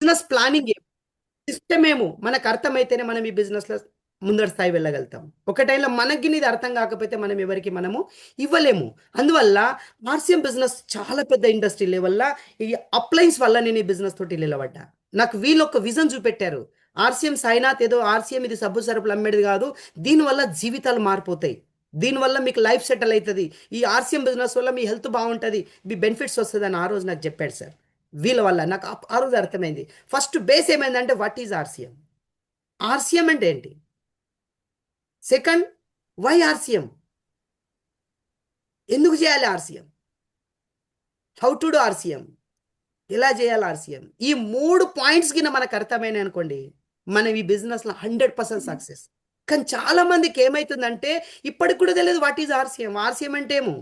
Business planning system ఏమో మనకు అర్థమైతేనే మనం ఈ బిజినెస్ లో ముందటి స్థాయి వెళ్ళగలుగుతాం. ఒక టైంలో మనకి ఇది అర్థం కాకపోతే మనం ఎవరికి మనము ఇవ్వలేము. అందువల్ల ఆర్సిఎం బిజినెస్ చాలా పెద్ద ఇండస్ట్రీ లెవెల్ల ఈ అప్లయన్స్ వల్ల నేను ఈ బిజినెస్ తోటి నిలబడ్డా. నాకు వీళ్ళు ఒక విజన్ చూపెట్టారు. ఆర్సిఎం సాయినాథ్ ఏదో ఆర్సిఎం ఇది సబ్బు సరుపులు అమ్మేది కాదు, దీనివల్ల జీవితాలు మారిపోతాయి, దీనివల్ల మీకు లైఫ్ సెటిల్ అవుతుంది, ఈ ఆర్సిఎం బిజినెస్ వల్ల మీ హెల్త్ బాగుంటుంది, మీ బెనిఫిట్స్ వస్తుంది అని ఆ రోజు నాకు చెప్పాడు సార్. వీళ్ళ వల్ల నాకు ఆ రోజు అర్థమైంది. ఫస్ట్ బేస్ ఏమైందంటే వాట్ ఈజ్ ఆర్సిఎం, ఆర్సిఎం అంటే ఏంటి, సెకండ్ వై ఆర్సిఎం, ఎందుకు చేయాలి RCM, how to do RCM, ఎలా చేయాలి ఆర్సిఎం. ఈ 3 పాయింట్స్ కింద మనకు అర్థమైన అనుకోండి, మనం ఈ బిజినెస్లో 100% సక్సెస్. కానీ చాలా మందికి ఏమవుతుందంటే ఇప్పటికి కూడా తెలియదు వాట్ ఈజ్ ఆర్సిఎం. ఆర్సిఎం అంటే ఏమో,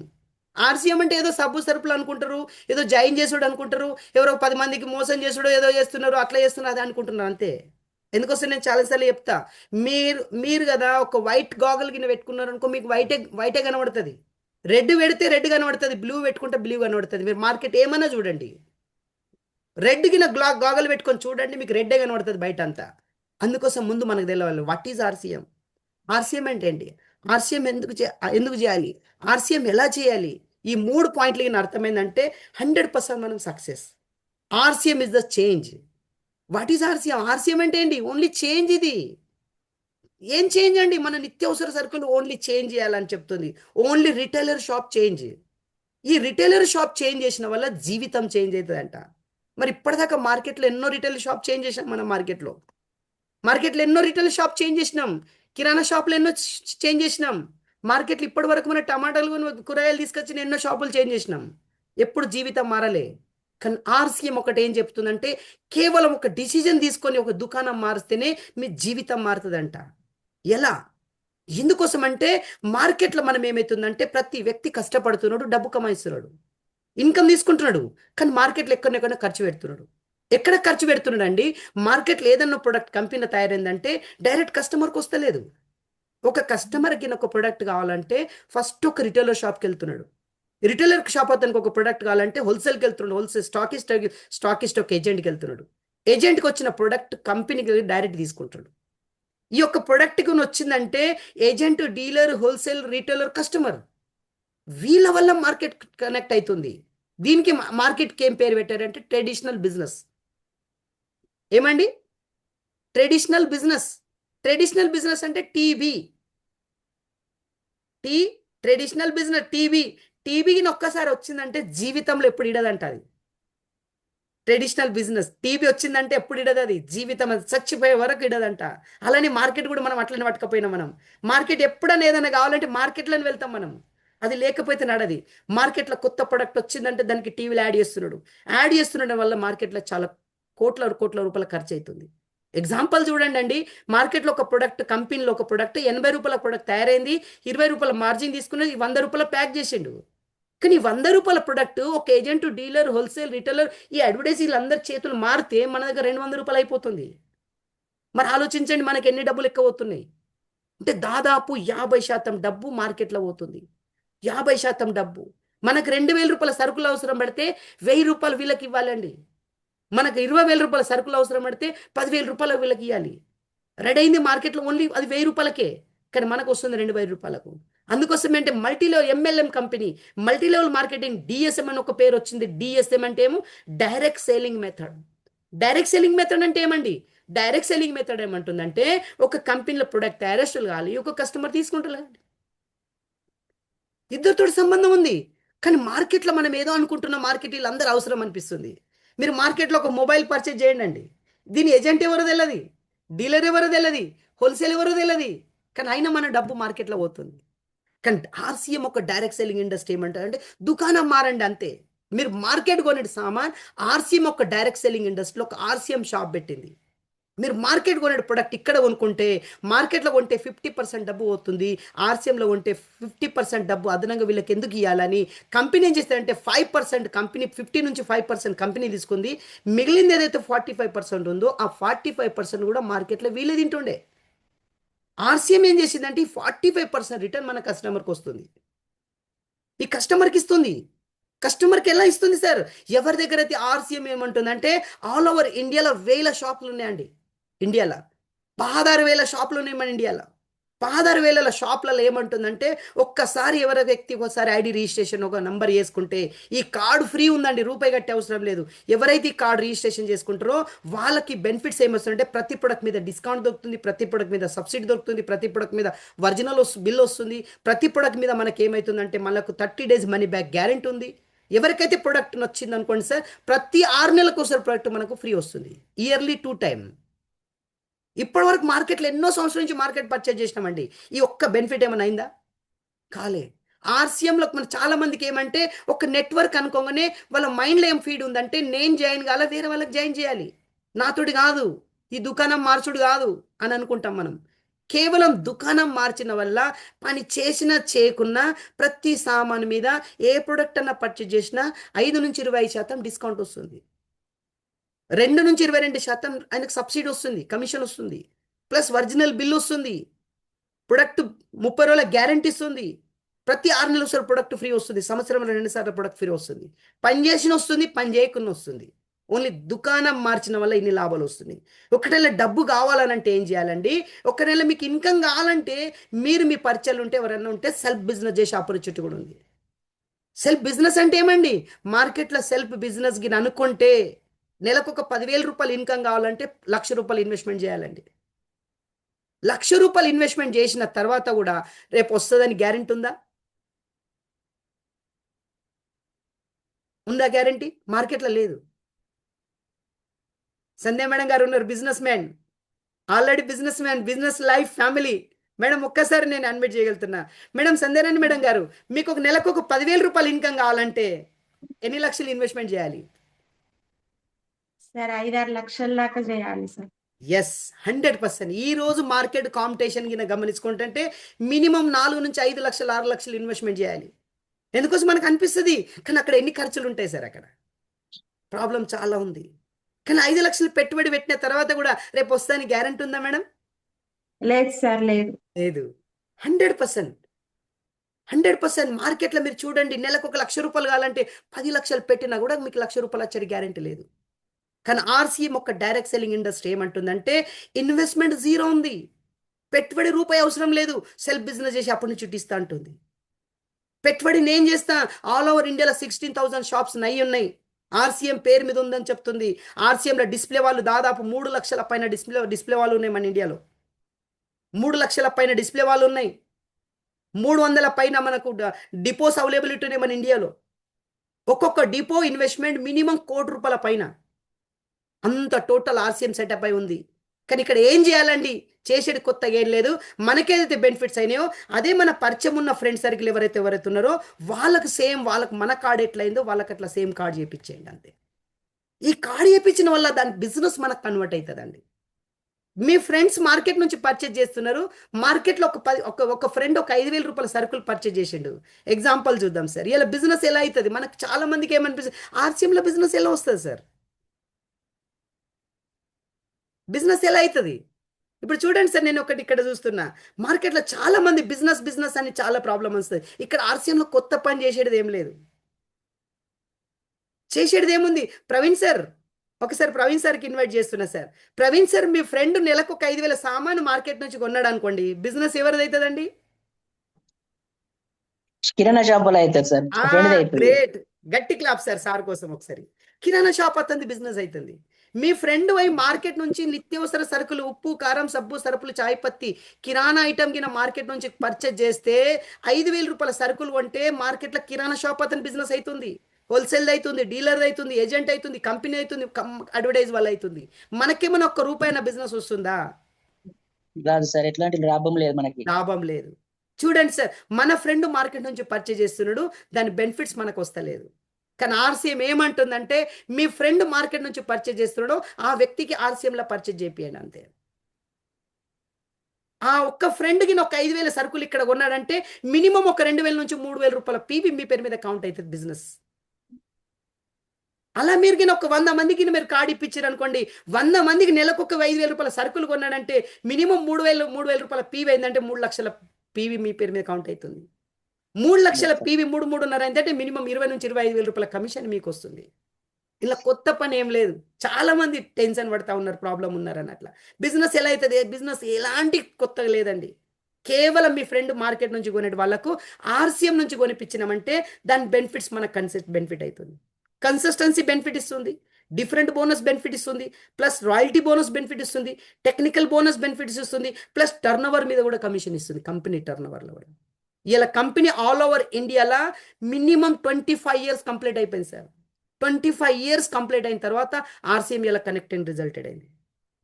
ఆర్సీఎం అంటే ఏదో సబ్బు సరుపులు అనుకుంటారు, ఏదో జాయిన్ చేసుడు అనుకుంటారు, ఎవరో 10 మందికి మోసం చేసుడు ఏదో చేస్తున్నారు, అట్లా చేస్తున్నారు అది అనుకుంటున్నారు అంతే. ఎందుకోసం నేను చాలాసార్లు చెప్తా, మీరు కదా ఒక వైట్ గాగల్ కింద పెట్టుకున్నారు అనుకో, మీకు వైటే వైటే కనబడుతుంది. రెడ్ పెడితే రెడ్ కనబడుతుంది, బ్లూ పెట్టుకుంటే బ్లూ కనబడుతుంది. మీరు మార్కెట్ ఏమన్నా చూడండి, రెడ్ కింద గాగల్ పెట్టుకొని చూడండి, మీకు రెడ్డే కనబడుతుంది బయట అంతా. అందుకోసం ముందు మనకు తెలియాలి వాట్ ఈజ్ ఆర్సీఎం, ఆర్సీఎం అంటే ఏంటి, ఆర్సీఎం ఎందుకు చేయాలి, ఆర్సీఎం ఎలా చేయాలి. ఈ 3 పాయింట్లు కింద అర్థమైందంటే 100% మనం success. RCM is the change. What is RCM, RCM అంటే ఏంటి, ఓన్లీ చేంజ్. ఇది ఏం చేంజ్ అండి, మన నిత్యావసర సరుకులు ఓన్లీ చేంజ్ చేయాలని చెప్తుంది. Only retailer shop change. ఈ రిటైలర్ షాప్ చేంజ్ చేసిన వల్ల జీవితం చేంజ్ అవుతుందంట. మరి ఇప్పటిదాకా మార్కెట్లో ఎన్నో రిటైల్ షాప్ చేంజ్ చేసాం మనం, మార్కెట్లో ఎన్నో రిటైల్ షాప్ చేంజ్ చేసినాం, కిరాణా షాపులు ఎన్నో చేంజ్ చేసినాం, మార్కెట్లో ఇప్పటి వరకు మన టమాటాలు కూరగాయలు తీసుకొచ్చిన ఎన్నో షాపులు చేంజ్ చేసినాం, ఎప్పుడు జీవితం మారలే. కానీ ఆర్సీఎం ఒకటి ఏం చెప్తుందంటే, కేవలం ఒక డిసిజన్ తీసుకొని ఒక దుకాణం మారిస్తేనే మీ జీవితం మారుతుందంట. ఎలా, ఎందుకోసం అంటే మార్కెట్లో మనం ఏమవుతుందంటే ప్రతి వ్యక్తి కష్టపడుతున్నాడు, డబ్బు కమాయిస్తున్నాడు, ఇన్కమ్ తీసుకుంటున్నాడు, కానీ మార్కెట్లో ఎక్కడెక్కడ ఖర్చు పెడుతున్నాడు. ఎక్కడ ఖర్చు పెడుతున్నాడు అండి, మార్కెట్లో ఏదన్నా ప్రొడక్ట్ కంపెనీలో తయారైందంటే డైరెక్ట్ కస్టమర్కి వస్తలేదు. ఒక కస్టమర్కి ఒక ప్రొడక్ట్ కావాలంటే ఫస్ట్ ఒక రిటైలర్ షాప్కి వెళ్తున్నాడు, రిటైలర్ షాప్ అతనికి ఒక ప్రొడక్ట్ కావాలంటే హోల్సేల్కి వెళ్తున్నాడు, హోల్సేల్ స్టాకిస్ట్ ఒక ఏజెంట్కి వెళ్తున్నాడు, ఏజెంట్కి వచ్చిన ప్రొడక్ట్ కంపెనీకి డైరెక్ట్ తీసుకుంటాడు. ఈ యొక్క ప్రొడక్ట్కి వచ్చిందంటే agent, dealer, wholesale, retailer, customer, వీళ్ళ వల్ల మార్కెట్ కనెక్ట్ అవుతుంది. దీనికి మార్కెట్కి ఏం పేరు పెట్టారంటే ట్రెడిషనల్ బిజినెస్. ఏమండి, ట్రెడిషనల్ బిజినెస్. ట్రెడిషనల్ బిజినెస్ అంటే TB, T traditional business TB. టీబీకి ఒక్కసారి వచ్చిందంటే జీవితంలో ఎప్పుడు ఇడదంట అది. ట్రెడిషనల్ బిజినెస్ టీబీ వచ్చిందంటే ఎప్పుడు ఇడదు అది, జీవితం అది చచ్చిపోయే వరకు ఇడదంట. అలానే మార్కెట్ కూడా మనం అట్లనే పట్టుకపోయినాం. మనం మార్కెట్ ఎప్పుడైనా ఏదైనా కావాలంటే మార్కెట్లోనే వెళ్తాం మనం, అది లేకపోతే నడది. మార్కెట్లో కొత్త ప్రొడక్ట్ వచ్చిందంటే దానికి టీవీలో యాడ్ చేస్తుండడం వల్ల మార్కెట్లో చాలా కోట్ల కోట్ల రూపాయల ఖర్చు అవుతుంది. ఎగ్జాంపుల్ చూడండి అండి, మార్కెట్లో ఒక ప్రొడక్ట్, కంపెనీలో ఒక ప్రొడక్ట్ 80 రూపాయల ప్రొడక్ట్ తయారైంది, 20 రూపాయల మార్జిన్ తీసుకుని 100 రూపాయల ప్యాక్ చేసిండు. కానీ 100 రూపాయల ప్రొడక్ట్ ఒక ఏజెంట్, డీలర్, హోల్సేల్, రిటైలర్, ఈ అడ్వర్టైజీలు అందరి చేతులు మారితే మన దగ్గర 200 రూపాయలు అయిపోతుంది. మరి ఆలోచించండి మనకి ఎన్ని డబ్బులు ఎక్కువ అవుతున్నాయి అంటే, దాదాపు 50% డబ్బు మార్కెట్లో పోతుంది. 50% డబ్బు. మనకు 2,000 రూపాయల సరుకులు అవసరం పడితే 1,000 రూపాయలు వీళ్ళకి ఇవ్వాలండి. మనకు 20,000 రూపాయల సరుకులు అవసరం పడితే 10,000 రూపాయలు వీళ్ళకి ఇవ్వాలి. రెడీ అయింది మార్కెట్లో ఓన్లీ అది 1,000 రూపాయలకే, కానీ మనకు వస్తుంది 2,000 రూపాయలకు. అందుకోసం అంటే multi level MLM company, multi level marketing, DSM అని ఒక పేరు వచ్చింది. డిఎస్ఎం అంటే ఏమో direct selling method. Direct selling method అంటే ఏమండి, డైరెక్ట్ సెల్లింగ్ మెథడ్ ఏమంటుందంటే ఒక కంపెనీలో ప్రొడక్ట్ తయారస్తులు కావాలి, ఒక కస్టమర్ తీసుకుంటారు, ఇద్దరితో సంబంధం ఉంది. కానీ మార్కెట్లో మనం ఏదో అనుకుంటున్నాం, మార్కెట్ వీళ్ళందరూ అవసరం అనిపిస్తుంది. మీరు మార్కెట్లో ఒక మొబైల్ పర్చేజ్ చేయండి అండి, దీని ఏజెంట్ ఎవరో తెలియదు, డీలర్ ఎవరో తెలియదు, హోల్సేల్ ఎవరో తెలియదు, కానీ అయినా మన డబ్బు మార్కెట్లో పోతుంది. కానీ ఆర్సీఎం ఒక డైరెక్ట్ సెల్లింగ్ ఇండస్ట్రీ ఏమంటారంటే దుకాణం మారండి అంతే. మీరు మార్కెట్ కొనేది సామాన్, ఆర్సీఎం ఒక డైరెక్ట్ సెల్లింగ్ ఇండస్ట్రీలో ఒక ఆర్సీఎం షాప్ పెట్టింది. మీరు మార్కెట్ కొనే ప్రొడక్ట్ ఇక్కడ కొనుక్కుంటే మార్కెట్లో కొంటే 50% డబ్బు అవుతుంది, ఆర్సీఎంలో కొంటే 50% డబ్బు అదనంగా వీళ్ళకి ఎందుకు ఇవ్వాలని కంపెనీ ఏం చేస్తారంటే 5%, కంపెనీ 50 నుంచి 5% కంపెనీ తీసుకుంది, మిగిలింది ఏదైతే 45% ఉందో ఆ 45% కూడా మార్కెట్లో వీళ్ళే తింటుండే. ఆర్సీఎం ఏం చేసిందంటే ఈ 45% రిటర్న్ మన కస్టమర్కి వస్తుంది, ఈ కస్టమర్కి ఇస్తుంది. కస్టమర్కి ఎలా ఇస్తుంది సార్? ఎవరి దగ్గర అయితే ఆర్సీఎం ఏమంటుందంటే ఆల్ ఓవర్ ఇండియాలో వేల షాపులు ఉన్నాయండి. ఇండియాలో 16,000 షాపులు ఉన్నాయి మన ఇండియాలో. 16,000 షాపులలో ఏమంటుందంటే ఒక్కసారి ఎవరి వ్యక్తి ఒకసారి ఐడి రిజిస్ట్రేషన్ ఒక నంబర్ వేసుకుంటే ఈ కార్డు ఫ్రీ ఉందండి, రూపాయి కట్టే అవసరం లేదు. ఎవరైతే ఈ కార్డు రిజిస్ట్రేషన్ చేసుకుంటారో వాళ్ళకి బెనిఫిట్స్ ఏమొస్తుందంటే ప్రతి ప్రొడక్ట్ మీద డిస్కౌంట్ దొరుకుతుంది, ప్రతి ప్రొడక్ట్ మీద సబ్సిడీ దొరుకుతుంది, ప్రతి ప్రొడక్ట్ మీద ఒరిజినల్ బిల్ వస్తుంది, ప్రతి ప్రొడక్ట్ మీద మనకి ఏమవుతుందంటే మనకు 30 days మనీ బ్యాక్ గ్యారెంటీ ఉంది. ఎవరికైతే ప్రొడక్ట్ నచ్చింది అనుకోండి సార్, ప్రతి 6 నెలలకు ఒకసారి ప్రొడక్ట్ మనకు ఫ్రీ వస్తుంది, ఇయర్లీ 2 times. ఇప్పటి వరకు మార్కెట్లో ఎన్నో సంవత్సరాల నుంచి మార్కెట్ పర్చేజ్ చేసినామండి. ఈ ఒక్క బెనిఫిట్ ఏమైనా అయిందా? కాలే. ఆర్సీఎంలో మన చాలా మందికి ఏమంటే ఒక నెట్వర్క్ అనుకోగానే వాళ్ళ మైండ్లో ఏం ఫీడ్ ఉందంటే నేను జాయిన్ కాల వేరే వాళ్ళకి జాయిన్ చేయాలి, నాతోటి కాదు, ఈ దుకాణం మార్చుడు కాదు అని అనుకుంటాం మనం. కేవలం దుకాణం మార్చిన వల్ల పని చేసినా చేయకున్నా ప్రతి సామాను మీద ఏ ప్రొడక్ట్ అన్నా పర్చేజ్ చేసినా 5 నుంచి 20% డిస్కౌంట్ వస్తుంది, 2 నుంచి 22% ఆయనకు సబ్సిడీ వస్తుంది, కమిషన్ వస్తుంది, ప్లస్ ఒరిజినల్ బిల్ వస్తుంది, ప్రొడక్ట్ 30 రోజుల గ్యారంటీ ఇస్తుంది, ప్రతి 6 నెలలు ఒకసారి ప్రొడక్ట్ ఫ్రీ వస్తుంది, సంవత్సరంలో 2 సార్లు ప్రొడక్ట్ ఫ్రీ వస్తుంది, పని చేసిన వస్తుంది, పని చేయకుండా వస్తుంది. ఓన్లీ దుకాణం మార్చిన వల్ల ఇన్ని లాభాలు వస్తుంది. ఒక నెల డబ్బు కావాలనంటే ఏం చేయాలండి? ఒక నెల మీకు ఇన్కమ్ కావాలంటే మీరు మీ పరిచయాలు ఉంటే ఎవరైనా ఉంటే సెల్ఫ్ బిజినెస్ చేసే ఆపర్చునిటీ కూడా ఉంది. సెల్ఫ్ బిజినెస్ అంటే ఏమండి? మార్కెట్లో సెల్ఫ్ బిజినెస్ గిని అనుకుంటే నెలకు ఒక 10,000 రూపాయలు ఇన్కమ్ కావాలంటే 1,00,000 రూపాయలు ఇన్వెస్ట్మెంట్ చేయాలండి. 1,00,000 రూపాయలు ఇన్వెస్ట్మెంట్ చేసిన తర్వాత కూడా రేపు వస్తుందని గ్యారెంటీ ఉందా? ఉందా గ్యారెంటీ? మార్కెట్లో లేదు. సంధ్య మేడం గారు ఉన్నారు, business man, already business man, business life family. Madam ఒక్కసారి నేను అడ్మిట్ చేయగలుగుతున్నా. మేడం సంధ్యారాణి మేడం గారు, మీకు ఒక నెలకు ఒక 10,000 రూపాయలు ఇన్కమ్ కావాలంటే ఎన్ని లక్షలు ఇన్వెస్ట్మెంట్ చేయాలి? సార్ 5-6 లక్షల దాకా చేయాలి సార్. ఎస్, 100%. ఈ రోజు మార్కెట్ కాంపిటీషన్ కింద గమనించుకుంటుంటే మినిమం 4 నుంచి 5 లక్షలు 6 లక్షలు ఇన్వెస్ట్మెంట్ చేయాలి. ఎందుకోసం మనకు అనిపిస్తుంది, కానీ అక్కడ ఎన్ని ఖర్చులు ఉంటాయి సార్? అక్కడ ప్రాబ్లం చాలా ఉంది. కానీ 5 లక్షలు పెట్టుబడి పెట్టిన తర్వాత కూడా రేపు వస్తానికి గ్యారెంటీ ఉందా మేడం? లేదు సార్, లేదు. లేదు. 100%, 100%. మార్కెట్లో మీరు చూడండి, నెలకు ఒక 1,00,000 రూపాయలు కావాలంటే 10 లక్షలు పెట్టినా కూడా మీకు 1,00,000 రూపాయలు వచ్చే గ్యారెంటీ లేదు. కానీ ఆర్సీఎం ఒక డైరెక్ట్ సెల్లింగ్ ఇండస్ట్రీ ఏమంటుందంటే ఇన్వెస్ట్మెంట్ జీరో ఉంది, పెట్టుబడి రూపాయి అవసరం లేదు, సెల్ఫ్ బిజినెస్ చేసి అప్పటి నుంచి ఇస్తా అంటుంది. పెట్టుబడి నేను చేస్తా. ఆల్ ఓవర్ ఇండియాలో 16,000 షాప్స్ నయ్యి ఉన్నాయి, ఆర్సీఎం పేరు మీద ఉందని చెప్తుంది. ఆర్సీఎంలో డిస్ప్లే వాళ్ళు దాదాపు 3 లక్షల పైన డిస్ప్లే వాళ్ళు ఉన్నాయి మన ఇండియాలో. 3 లక్షల పైన డిస్ప్లే వాళ్ళు ఉన్నాయి, 300 పైన మనకు డిపోస్ అవైలబిలిటీ ఉన్నాయి మన ఇండియాలో. ఒక్కొక్క డిపో ఇన్వెస్ట్మెంట్ మినిమం ₹1,00,00,000 పైన. అంత టోటల్ ఆర్సీఎం సెటప్ అయి ఉంది. కానీ ఇక్కడ ఏం చేయాలండి? చేసేది కొత్తగా ఏం లేదు. మనకేదైతే బెనిఫిట్స్ అయినాయో అదే మన పరిచయం ఉన్న ఫ్రెండ్ సర్కిల్ ఎవరైతే ఉన్నారో వాళ్ళకి సేమ్, వాళ్ళకి మన కార్డ్ ఎట్లయిందో వాళ్ళకి అట్లా సేమ్ కార్డ్ చేయించేయండి అంతే. ఈ కార్డ్ చేయించిన వల్ల దాని బిజినెస్ మనకు కన్వర్ట్ అవుతుందండి. మీ ఫ్రెండ్స్ మార్కెట్ నుంచి పర్చేజ్ చేస్తున్నారు, మార్కెట్లో ఒక ఫ్రెండ్ ఒక 5,000 రూపాయల సరుకులు పర్చేజ్ చేసిండు. ఎగ్జాంపుల్ చూద్దాం సార్, ఇలా బిజినెస్ ఎలా అవుతుంది? మనకు చాలా మందికి ఏమనిపిస్తుంది, ఆర్సీఎంలో బిజినెస్ ఎలా వస్తుంది సార్? బిజినెస్ ఎలా అవుతుంది? ఇప్పుడు చూడండి సార్, నేను ఒకటి ఇక్కడ చూస్తున్నా, మార్కెట్లో చాలా మంది బిజినెస్ బిజినెస్ అని చాలా ప్రాబ్లం వస్తుంది. ఇక్కడ ఆర్సీఎంలో కొత్త పని చేసేది ఏం లేదు, చేసేది ఏముంది? ప్రవీణ్ సార్, ఒకసారి ప్రవీణ్ సార్కి ఇన్వైట్ చేస్తున్నా సార్. ప్రవీణ్ సార్, మీ ఫ్రెండ్ నెలకు ఒక 5,000 సామాను మార్కెట్ నుంచి కొన్నాడు అనుకోండి, బిజినెస్ ఎవరిది అవుతుందండి? కిరాణా షాపులో అవుతుంది సార్, ఫ్రెండ్ అవుతుంది. గ్రేట్, గట్టి క్లాప్ సార్ సార్ కోసం ఒకసారి. కిరాణా షాప్ అతని బిజినెస్ అవుతుంది. మీ ఫ్రెండ్ అయి మార్కెట్ నుంచి నిత్యావసర సరుకులు, ఉప్పు కారం సబ్బు సరుకులు చాయ్ పత్తి కిరాణా ఐటమ్ కింద మార్కెట్ నుంచి పర్చేజ్ చేస్తే 5,000 రూపాయల సరుకులు కొంటే మార్కెట్లో కిరాణా షాప్ అతని బిజినెస్ అవుతుంది, హోల్సేల్ అవుతుంది, డీలర్ అవుతుంది, ఏజెంట్ అవుతుంది, కంపెనీ అవుతుంది, అడ్వర్టైజ్ వల్ల అవుతుంది. మనకేమైనా ₹1 బిజినెస్ వస్తుందా? రాదు సార్, ఎట్లాంటి లాభం లేదు మనకి, లాభం లేదు. చూడండి సార్, మన ఫ్రెండ్ మార్కెట్ నుంచి పర్చేజ్ చేస్తున్నాడు, దాని బెనిఫిట్స్ మనకు వస్తలేదు. కానీ ఆర్సీఎం ఏమంటుందంటే మీ ఫ్రెండ్ మార్కెట్ నుంచి పర్చేజ్ చేస్తున్నాడు, ఆ వ్యక్తికి ఆర్సీఎంలో పర్చేజ్ చేపియండి అంతే. ఆ ఒక్క ఫ్రెండ్కి ఒక 5,000 సరుకులు ఇక్కడ కొన్నాడంటే మినిమం ఒక 2,000 నుంచి 3,000 రూపాయల పీవీ మీ పేరు మీద కౌంట్ అవుతుంది బిజినెస్. అలా మీరు ఒక 100 మందికి మీరు కార్డు ఇప్పించారు అనుకోండి, 100 మందికి నెలకు ఒక 5,000 రూపాయల సరుకులు కొన్నాడంటే మినిమం 3,000 రూపాయల పీవీ అయిందంటే 3 లక్షల పీవీ మీ పేరు మీద కౌంట్ అవుతుంది. 3 లక్షల పీవీ 3.5 అయిందంటే మినిమం 20 నుంచి 25 వేల రూపాయల కమిషన్ మీకు వస్తుంది. ఇలా కొత్త పని ఏం లేదు. చాలా మంది టెన్షన్ పడతా ఉన్నారు, ప్రాబ్లం ఉన్నారని. అట్లా బిజినెస్ ఎలా అవుతుంది? బిజినెస్ ఎలాంటి కొత్తగా లేదండి. కేవలం మీ ఫ్రెండ్ మార్కెట్ నుంచి కొనే వాళ్ళకు ఆర్సీఎం నుంచి కొనిపించినామంటే దాని బెనిఫిట్స్ మనకు బెనిఫిట్ అవుతుంది. కన్సిస్టెన్సీ బెనిఫిట్ ఇస్తుంది, డిఫరెంట్ బోనస్ బెనిఫిట్ ఇస్తుంది, ప్లస్ రాయల్టీ బోనస్ బెనిఫిట్ ఇస్తుంది, టెక్నికల్ బోనస్ బెనిఫిట్స్ ఇస్తుంది, ప్లస్ టర్న్ ఓవర్ మీద కూడా కమిషన్ ఇస్తుంది. కంపెనీ టర్న్ ఓవర్లో కూడా ఇలా కంపెనీ ఆల్ ఓవర్ ఇండియాలో మినిమం 25 years కంప్లీట్ అయిపోయింది సార్. 25 years కంప్లీట్ అయిన తర్వాత ఆర్సీఎం ఇలా కనెక్ట్ అండ్ రిజల్టెడ్ అయింది.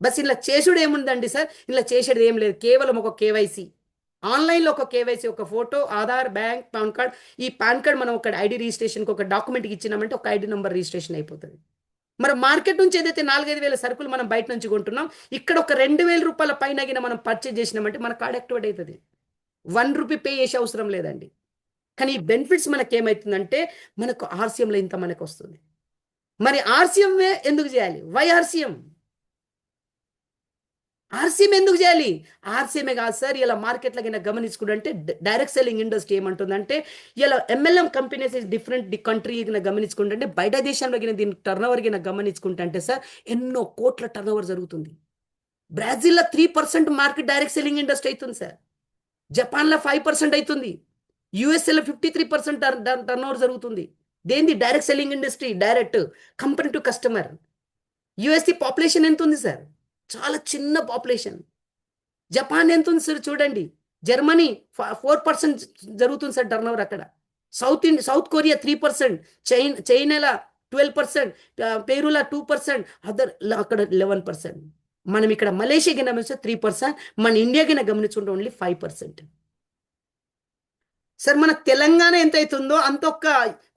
బస్ ఇలా చేసుడు ఏముందండి సార్? ఇలా చేసేది ఏం లేదు. కేవలం ఒక కేవైసీ, ఆన్లైన్లో ఒక కేవైసీ, ఒక photo, Aadhaar, bank, pan card. ఈ పాన్ కార్డ్ మనం ఒక ఐడి రిజిస్ట్రేషన్కి ఒక డాక్యుమెంట్కి ఇచ్చినామంటే ఒక ఐడి నెంబర్ రిజిస్ట్రేషన్ అయిపోతుంది. మరి మార్కెట్ నుంచి ఏదైతే 4-5 వేల సరుకులు మనం బయట నుంచి కొంటున్నాం, ఇక్కడ ఒక 2,000 రూపాయల పైన మనం పర్చేజ్ చేసినామంటే మన కార్డ్ యాక్టివేట్ అవుతుంది. 1 రూపీ పే చేసే అవసరం లేదండి. కానీ ఈ బెనిఫిట్స్ మనకి ఏమవుతుందంటే మనకు ఆర్సీఎంలో ఇంత మనకు వస్తుంది. మరి ఆర్సీఎం ఎందుకు చేయాలి? Why RCM? ఆర్సీఎం ఎందుకు చేయాలి? ఆర్సీఎమే కాదు సార్, ఇలా మార్కెట్లో కింద గమనించుకుంటే డైరెక్ట్ సెల్లింగ్ ఇండస్ట్రీ ఏమంటుందంటే ఇలా ఎంఎల్ఎం కంపెనీస్ డిఫరెంట్ కంట్రీ గమనించుకుంటే బయట దేశంలో కింద దీని టర్న్ ఓవర్ కింద గమనించుకుంటే సార్ ఎన్నో కోట్ల టర్న్ ఓవర్ జరుగుతుంది. బ్రెజిల్లో 3% మార్కెట్ డైరెక్ట్ సెల్లింగ్ ఇండస్ట్రీ అవుతుంది సార్. జపాన్లో 5% అవుతుంది. యూఎస్ఏలో 53% టర్న్ ఓవర్ జరుగుతుంది. దేంది? Direct selling industry, direct company to customer. USA population ఎంత ఉంది సార్? చాలా చిన్న పాపులేషన్. జపాన్ ఎంత ఉంది సార్ చూడండి. జర్మనీ 4% జరుగుతుంది సార్ టర్న్ ఓవర్ అక్కడ. సౌత్ కొరియా 3%, చైనాలో 12%, పెరూలో 2%, అదర్ అక్కడ 11%. మనం ఇక్కడ మలేషియాకి గమనిస్తే 3%, మన ఇండియాకి గమనించుకుంటే ఓన్లీ 5%. సార్ మన తెలంగాణ ఎంత అవుతుందో అంత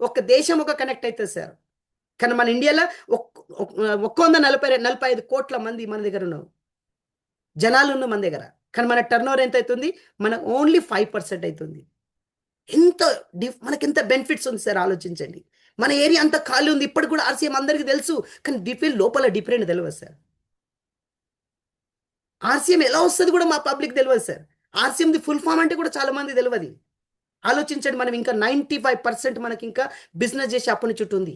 ఒక్క దేశం ఒక కనెక్ట్ అవుతుంది సార్. కానీ మన ఇండియాలో 145 కోట్ల మంది మన దగ్గర ఉన్నారు, జనాలు ఉన్న మన దగ్గర. కానీ మన టర్న్ ఓవర్ ఎంత అవుతుంది? మనకు ఓన్లీ 5% అవుతుంది. మనకి ఎంత బెనిఫిట్స్ ఉంది సార్ ఆలోచించండి. మన ఏరియా అంత ఖాళీ ఉంది, ఇప్పటికి కూడా ఆర్సీఎం అందరికీ తెలుసు, కానీ లోపల డిఫరెంట్ తెలియదు సార్. ఆర్సీఎం ఎలా వస్తుంది కూడా మా పబ్లిక్ తెలియదు సార్. ఆర్సీఎంది ఫుల్ ఫామ్ అంటే కూడా చాలా మంది తెలియదు. ఆలోచించండి, మనం ఇంకా 95% మనకి ఇంకా బిజినెస్ చేసే ఆపర్చునిటీ ఉంది.